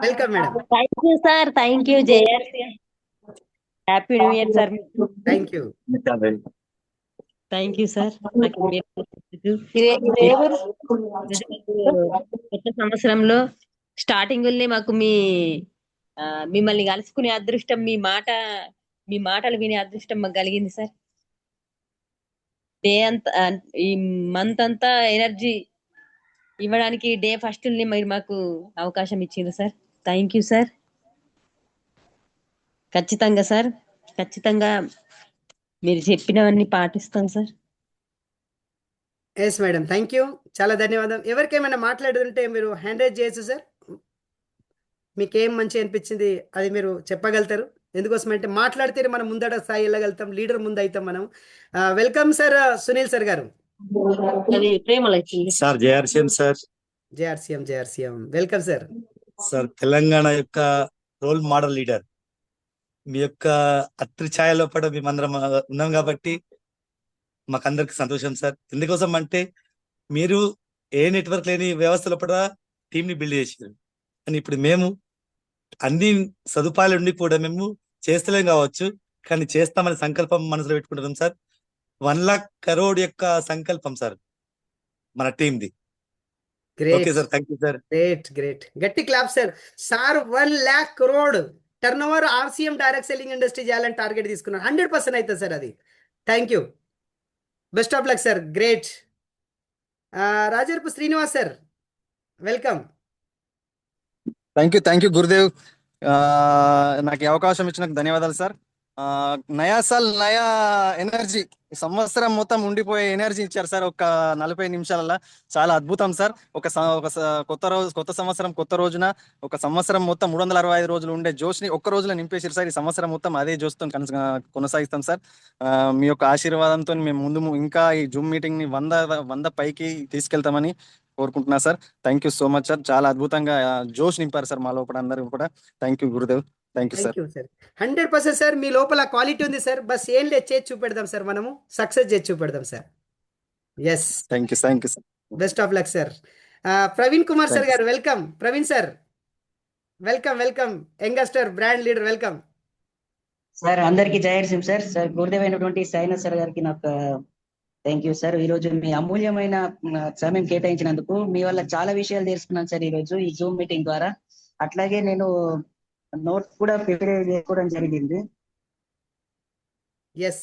Welcome madam. Thank you sir, thank you JRC. Happy new year sir. Thank you. Thank you sir. కొత్త సంవత్సరంలో starting మాకు మిమ్మల్ని కలుసుకునే అదృష్టం, మీ మాటలు వినే అదృష్టం మాకు కలిగింది సార్. డే అంతా, ఈ మంత్ అంతా ఎనర్జీ ఇవ్వడానికి డే ఫస్ట్ మీరు మాకు అవకాశం ఇచ్చింది సార్. Thank you sir. ఖచ్చితంగా సార్, ఖచ్చితంగా మీరు చెప్పినవన్నీ పాటిస్తాం sir. Yes madam, thank you, చాలా ధన్యవాదం. ఎవరికేమైనా మాట్లాడుతుంటే మీరు హ్యాండ్ రైజ్ చేయొచ్చు సార్. మీకేం మంచి అనిపించింది అది మీరు చెప్పగలుగుతారు. ఎందుకోసం అంటే మాట్లాడితే మనం ముందడ స్థాయి వెళ్ళగలుగుతాం, లీడర్ ముందు అవుతాం మనం. వెల్కమ్ సార్ సునీల్ సార్ గారు. అది ప్రేమలో వచ్చింది sir. JRCM sir. JRCM welcome sir. Sir, Telangana యొక్క రోల్ మోడల్ లీడర్, మీ యొక్క అత్రి ఛాయలో కూడా మేమందరం ఉన్నాం కాబట్టి మాకందరికి సంతోషం సార్. ఎందుకోసం అంటే మీరు ఏ నెట్వర్క్ లేని వ్యవస్థలో కూడా టీం ని బిల్డ్ చేశారు. కానీ ఇప్పుడు మేము అన్ని సదుపాయాలు ఉండి కూడా మేము చేస్తలేం కావచ్చు, కానీ చేస్తామని సంకల్పం మనసులో పెట్టుకుంటున్నాం సార్. 1 लाख करोड़ యొక్క సంకల్పం సార్ మన టీంది. Okay sir, thank you sir. Great గట్టి clap sir. Sir 1 lakh crore turn over RCM direct selling industry చేయాలని టార్గెట్ తీసుకున్నారు. 100% అవుతుంది సార్ అది. Thank you, best of luck sir. Great. రాజర్పు Srinivas sir, welcome. Thank you Gurudev. నాకు ఈ అవకాశం ఇచ్చినందుకు ధన్యవాదాలు సార్. నయా సాల్ నయా ఎనర్జీ, సంవత్సరం మొత్తం ఉండిపోయే ఎనర్జీ ఇచ్చారు సార్ ఒక 40 నిమిషాలలో. చాలా అద్భుతం సార్. కొత్త సంవత్సరం కొత్త రోజున ఒక సంవత్సరం మొత్తం 365 రోజులు ఉండే జోష్ని ఒక్క రోజులో నింపేసారు సార్. ఈ సంవత్సరం మొత్తం అదే జోష్తో కొనసాగిస్తాం సార్. మీ యొక్క ఆశీర్వాదంతో మేము ముందు ఇంకా ఈ జూమ్ మీటింగ్ ని 100 పైకి తీసుకెళ్తామని కోరుకుంటున్నా సార్. Thank you so much sir. చాలా అద్భుతంగా జోష్ నింపారు సార్ మా లోపల అందరూ కూడా. Thank you Gurudev. Thank you sir. 100% sir, మీ లోపల క్వాలిటీ ఉంది సార్. బస్ ఏం లేదు, చేసి చూపెడదాం సార్, మనము సక్సెస్ చేసి చూపెడదాం sir. Yes, thank you sir. Best of luck sir. Praveen Kumar sir గారు, welcome. Praveen sir, welcome. Youngster brand leader, welcome sir. అందరికి జయర్సిం సార్. సార్, గురుదేవ్ అయినటువంటి సాయినాథ్ సార్ గారికి నాకు థ్యాంక్ యూ సార్. ఈ రోజు మీ అమూల్యమైన సమయం కేటాయించినందుకు. మీ వల్ల చాలా విషయాలు తెలుసుకున్నాను సార్ ఈ రోజు ఈ జూమ్ మీటింగ్ ద్వారా. అట్లాగే నేను నోట్స్ కూడా ప్రిపేర్ చేసుకోవడం జరిగింది. Yes,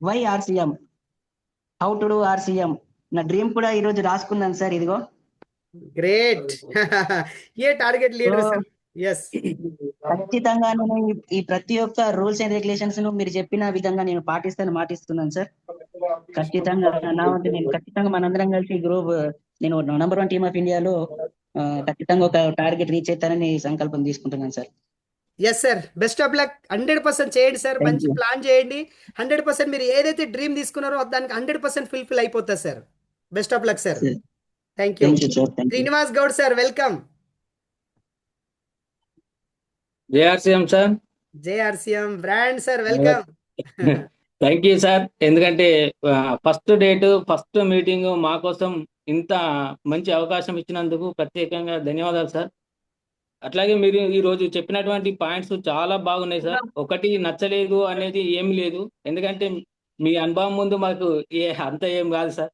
why RCM, how to do RCM, నా డ్రీమ్ కూడా ఈ రోజు రాసుకున్నాను సార్. ఇదిగో great. A target leader sir. Yes, ఖచ్చితంగా నేను ఈ ప్రతి ఒక్క రూల్స్ అండ్ రెగ్యులేషన్స్ ను మీరు చెప్పిన విధంగా నేను మాటిస్తున్నాను సార్. ఖచ్చితంగా నా వంతు నేను ఖచ్చితంగా మనందరం కలిసి గ్రూప్ నేను నంబర్ 1 టీమ్ ఆఫ్ ఇండియాలో ఖచ్చితంగా ఒక టార్గెట్ రీచ్ అవుతానని సంకల్పం తీసుకుంటున్నాను sir. Yes sir, best of luck. 100% చేయండి సార్, Thank మంచి you. ప్లాన్ చేయండి. 100% మీరు ఏదైతే డ్రీమ్ తీసుకున్నారో దానికి 100% ఫుల్ఫిల్ అయిపోతుంది sir. Best of luck sir. Thank you. Thank you sir. Thank you. Srinivas Goud sir, welcome. JRCM sir. JRCM brand sir, welcome. Thank you sir. ఎందుకంటే first date first meeting మా కోసం ఇంత మంచి అవకాశం ఇచ్చినందుకు ప్రత్యేకంగా ధన్యవాదాలు సార్. అట్లాగే మీరు ఈ రోజు చెప్పినటువంటి పాయింట్స్ చాలా బాగున్నాయి సార్. ఒకటి నచ్చలేదు అనేది ఏమి లేదు, ఎందుకంటే మీ అనుభవం ముందు మాకు అంత ఏం కాదు సార్.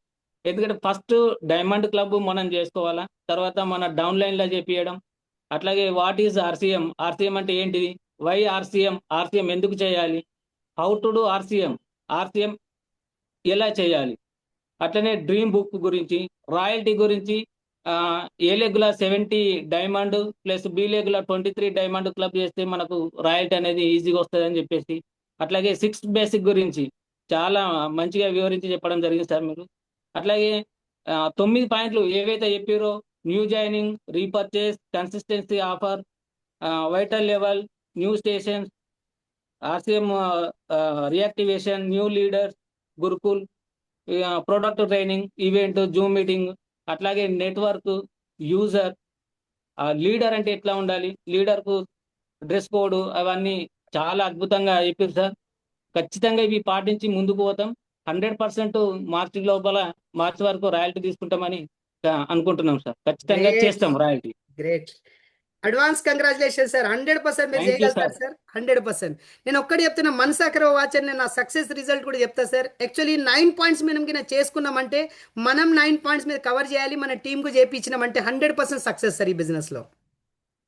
ఎందుకంటే ఫస్ట్ డైమండ్ క్లబ్ మనం చేసుకోవాలా, తర్వాత మన డౌన్ లైన్ లో చేపియడం. అట్లాగే వాట్ ఈజ్ ఆర్సీఎం, ఆర్సీఎం అంటే ఏంటిది, వై ఆర్సీఎం, ఆర్సీఎం ఎందుకు చేయాలి, how to do RCM, RCM ఎలా చేయాలి. అట్లనే డ్రీమ్ బుక్ గురించి, రాయల్టీ గురించి, ఏ లెగ్ల 70 డైమండ్ ప్లస్ బి లెగ్ల 23 డైమండ్ క్లబ్ చేస్తే మనకు రాయల్టీ అనేది ఈజీగా వస్తుంది అని చెప్పేసి, అట్లాగే 6 బేసిక్ గురించి చాలా మంచిగా వివరించి చెప్పడం జరిగింది సార్ మీరు. అట్లాగే 9 పాయింట్లు ఏవైతే చెప్పారో, new joining, repurchase, consistency offer, vital level, new stations, RCM reactivation, new leaders, Gurukul, product training, event, Zoom meeting, అట్లాగే నెట్వర్క్, యూజర్, లీడర్ అంటే ఎట్లా ఉండాలి, లీడర్కు డ్రెస్ కోడ్, అవన్నీ చాలా అద్భుతంగా చెప్పారు సార్. ఖచ్చితంగా ఇవి పాటించి ముందుకు పోతాం. 100% మార్చి వరకు రాయల్టీ తీసుకుంటామని అనుకుంటున్నాం సార్. ఖచ్చితంగా చేస్తాం royalty. Great, advance congratulation sir. 100% మీరు Thank you, చేయగలుగుతారు సార్. 100%. నేను ఒక్కటి చెప్తున్నా, మన్సాకరో వాచ్ అని నా సక్సెస్ రిజల్ట్ కూడా చెప్తా సార్. యాక్చువల్లీ 9 పాయింట్స్ మనం చేసుకున్నామంటే, మనం 9 పాయింట్స్ మీద కవర్ చేయాలి, మన టీంకు చేయించినామంటే 100% సక్సెస్ సార్ ఈ బిజినెస్ లో.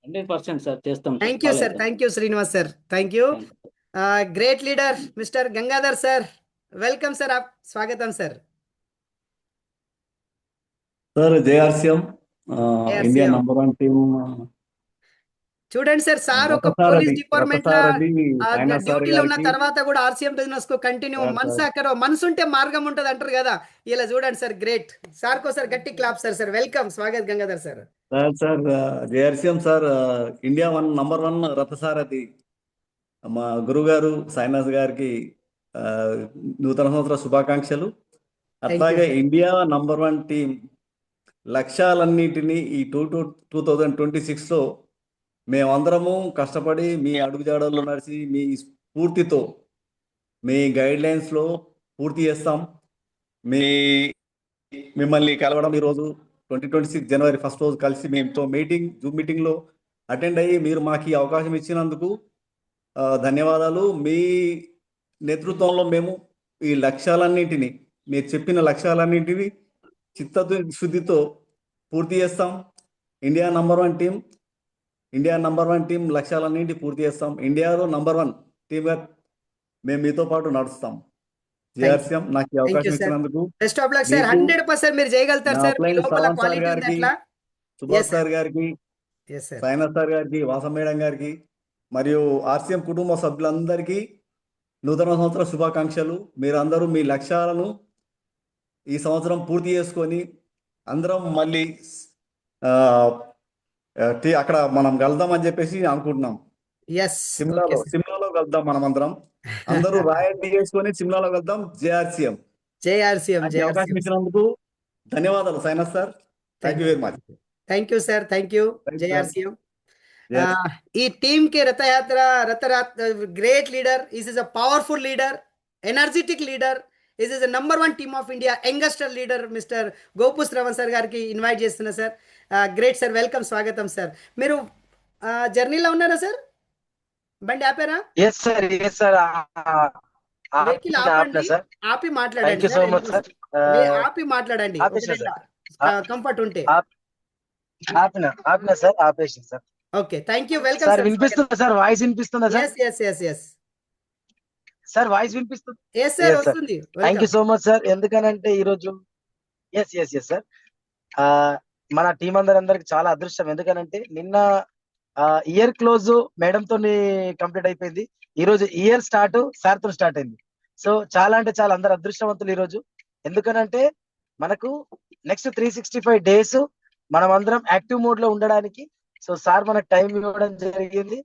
100% సార్ చేస్తాం. Thank you sir. Thank you Srinivas sir. Thank you. Great leader mister Gangadhar sir, welcome sir. స్వాగతం సార్. Sir JRCM India JRCM. Number 1 team చూడండి సార్, సార్ ఒక పోలీస్ డిపార్ట్మెంట్ లో డ్యూటీలో ఉన్న తర్వాత కూడా ఆర్సీఎం బిజినెస్ కు కంటిన్యూ. మనసాకరో, మనసుంటే మార్గం ఉంటది అంటారు కదా, ఇలా చూడండి సార్. గ్రేట్ సార్ కో సార్ గట్టి clap sir. Sir welcome, Swagat Gangadhar sir. Sir JRCM sir India number 1 రథసారథి మా గురుగారు సాయినాథ్ గారికి నూతన సంవత్సర శుభాకాంక్షలు. అట్లాగే ఇండియా నంబర్ 1 టీం లక్ష్యాలన్నిటినీ ఈ 2026 లో మేమందరము కష్టపడి మీ అడుగుజాడల్లో నడిచి మీ స్ఫూర్తితో మీ గైడ్ లైన్స్లో పూర్తి చేస్తాం. మిమ్మల్ని కలవడం ఈరోజు 2026 జనవరి 1 రోజు కలిసి మేముతో జూమ్ మీటింగ్లో అటెండ్ అయ్యి మీరు మాకు ఈ అవకాశం ఇచ్చినందుకు ధన్యవాదాలు. మీ నేతృత్వంలో మేము ఈ లక్ష్యాలన్నింటినీ, మీరు చెప్పిన లక్ష్యాలన్నింటినీ చిత్తశుద్ధితో పూర్తి చేస్తాం. ఇండియా నంబర్ 1 టీం లక్ష్యాలన్నింటి పూర్తి చేస్తాం. ఇండియాలో నంబర్ 1 టీంగా మేము మీతో పాటు నడుస్తాం. జేఆర్సీఎం నాకు ఈ అవకాశం ఇచ్చినందుకు బెస్ట్ ఆఫ్ లక్ సార్. 100% మీరు చేయగలుగుతారు సార్. మీ లోపల క్వాలిటీ ఉంది అట్లా. సుభాష్ సార్ గారికి, సాయినాథ్ సార్ గారికి, వాసం మేడం గారికి మరియు ఆర్సీఎం కుటుంబ సభ్యులందరికీ నూతన సంవత్సర శుభాకాంక్షలు. మీరందరూ మీ లక్ష్యాలను ఈ సంవత్సరం పూర్తి చేసుకొని అందరం మళ్ళీ అక్కడ మనం కలుద్దాం అని చెప్పేసి అనుకుంటున్నాం. సిమ్లాలో కలుద్దాం మనం అందరూ రాయల్టీ చేసుకొని సిమ్లాలో కలుద్దాం. జేఆర్సీఎం అవకాశం ఇచ్చినందుకు ధన్యవాదాలు Sainath sir. Thank you very much. Thank you sir. Thank you. JRCM ఈ టీమ్ के Rathyatra great leader. This is a powerful leader, energetic leader. This is a number 1 team of India youngster leader Mr. Gopu Shravan sir గారికి invite చేస్తున్నా sir. Great sir, welcome, స్వాగతం sir. మీరు జర్నీలో ఉన్నారా sir? బండి ఆపారా? Yes sir, yes sir. Vehicle ఆపి మాట్లాడండి. ఆపి మాట్లాడండి కంఫర్ట్ ఉంటే. ఆపిన సార్, ఆపేసి sir. Okay, thank you. Welcome sir. వినిపిస్తుందా సార్? వాయిస్ వినిపిస్తుందా సార్? ఎస్ సార్, వాయిస్ వినిపిస్తుంది. ఎస్ సార్, వస్తుంది. Thank you so much sir. ఎందుకనంటే ఈరోజు ఎస్ సార్, మన టీం అందరికి చాలా అదృష్టం. ఎందుకనంటే నిన్న ఇయర్ క్లోజ్ మేడం తోని కంప్లీట్ అయిపోయింది. ఈ రోజు ఇయర్ స్టార్ట్ సార్ తో స్టార్ట్ అయింది. సో చాలా అంటే చాలా అందరు అదృష్టవంతులు ఈ రోజు. ఎందుకనంటే మనకు నెక్స్ట్ 365 డేస్ మనం అందరం యాక్టివ్ మోడ్ లో ఉండడానికి సో సార్ మనకు టైం ఇవ్వడం జరిగింది.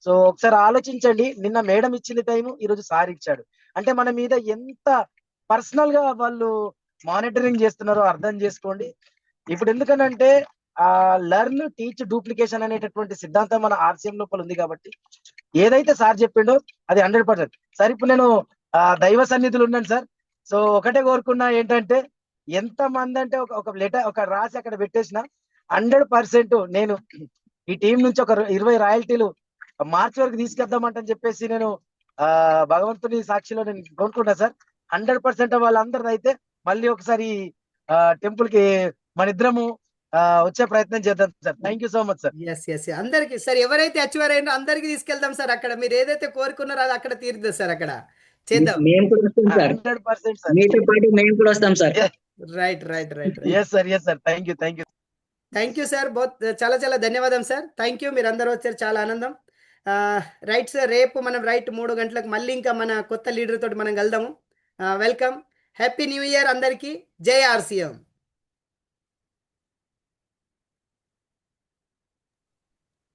సో ఒకసారి ఆలోచించండి, నిన్న మేడం ఇచ్చింది టైం, ఈరోజు సార్ ఇచ్చాడు. అంటే మన మీద ఎంత పర్సనల్ గా వాళ్ళు మానిటరింగ్ చేస్తున్నారో అర్థం చేసుకోండి. ఇప్పుడు ఎందుకనంటే లెర్న్ టీచ్ డూప్లికేషన్ అనేటటువంటి సిద్ధాంతం మన ఆర్సీఎం లోపల ఉంది కాబట్టి ఏదైతే సార్ చెప్పిండో అది 100%. సార్ ఇప్పుడు నేను దైవ సన్నిధులు ఉన్నాను సార్. సో ఒకటే కోరుకున్నా ఏంటంటే ఎంత మంది అంటే ఒక లెటర్ ఒక రాసి అక్కడ పెట్టేసిన 100% నేను ఈ టీం నుంచి ఒక 20 రాయల్టీలు మార్చి వరకు తీసుకెళ్దామంటని చెప్పేసి నేను భగవంతుని సాక్షిలో నేను కోరుకుంటా సార్. 100% వాళ్ళందరిది అయితే మళ్ళీ ఒకసారి టెంపుల్ కి మన ఇద్దరము వచ్చే ప్రయత్నం చేద్దాం sir. Thank you so much sir. Yes అందరికి సార్, ఎవరైతే అచీవర్ అయ్యారో అందరికి తీసుకెళ్దాం సార్. అక్కడ మీరు ఏదైతే కోరుకున్నారో అది అక్కడ తీరుద్దాం సార్. అక్కడ చేద్దాం. మేము కూడా వస్తాం సార్, 100% సార్. మీతో పాటు మేము కూడా వస్తాం sir. Right. Yes sir. Thank you. Thank you sir. చాలా చాలా ధన్యవాదం సార్. థ్యాంక్ యూ, మీరు అందరూ వచ్చారు, చాలా ఆనందం. రైట్ సార్, రేపు మనం 3 గంటలకు మళ్ళీ ఇంకా మన కొత్త లీడర్ తోటి మనం కలుద్దాము. వెల్కమ్, హ్యాపీ న్యూ ఇయర్ అందరికీ. జై ఆర్సీఎం.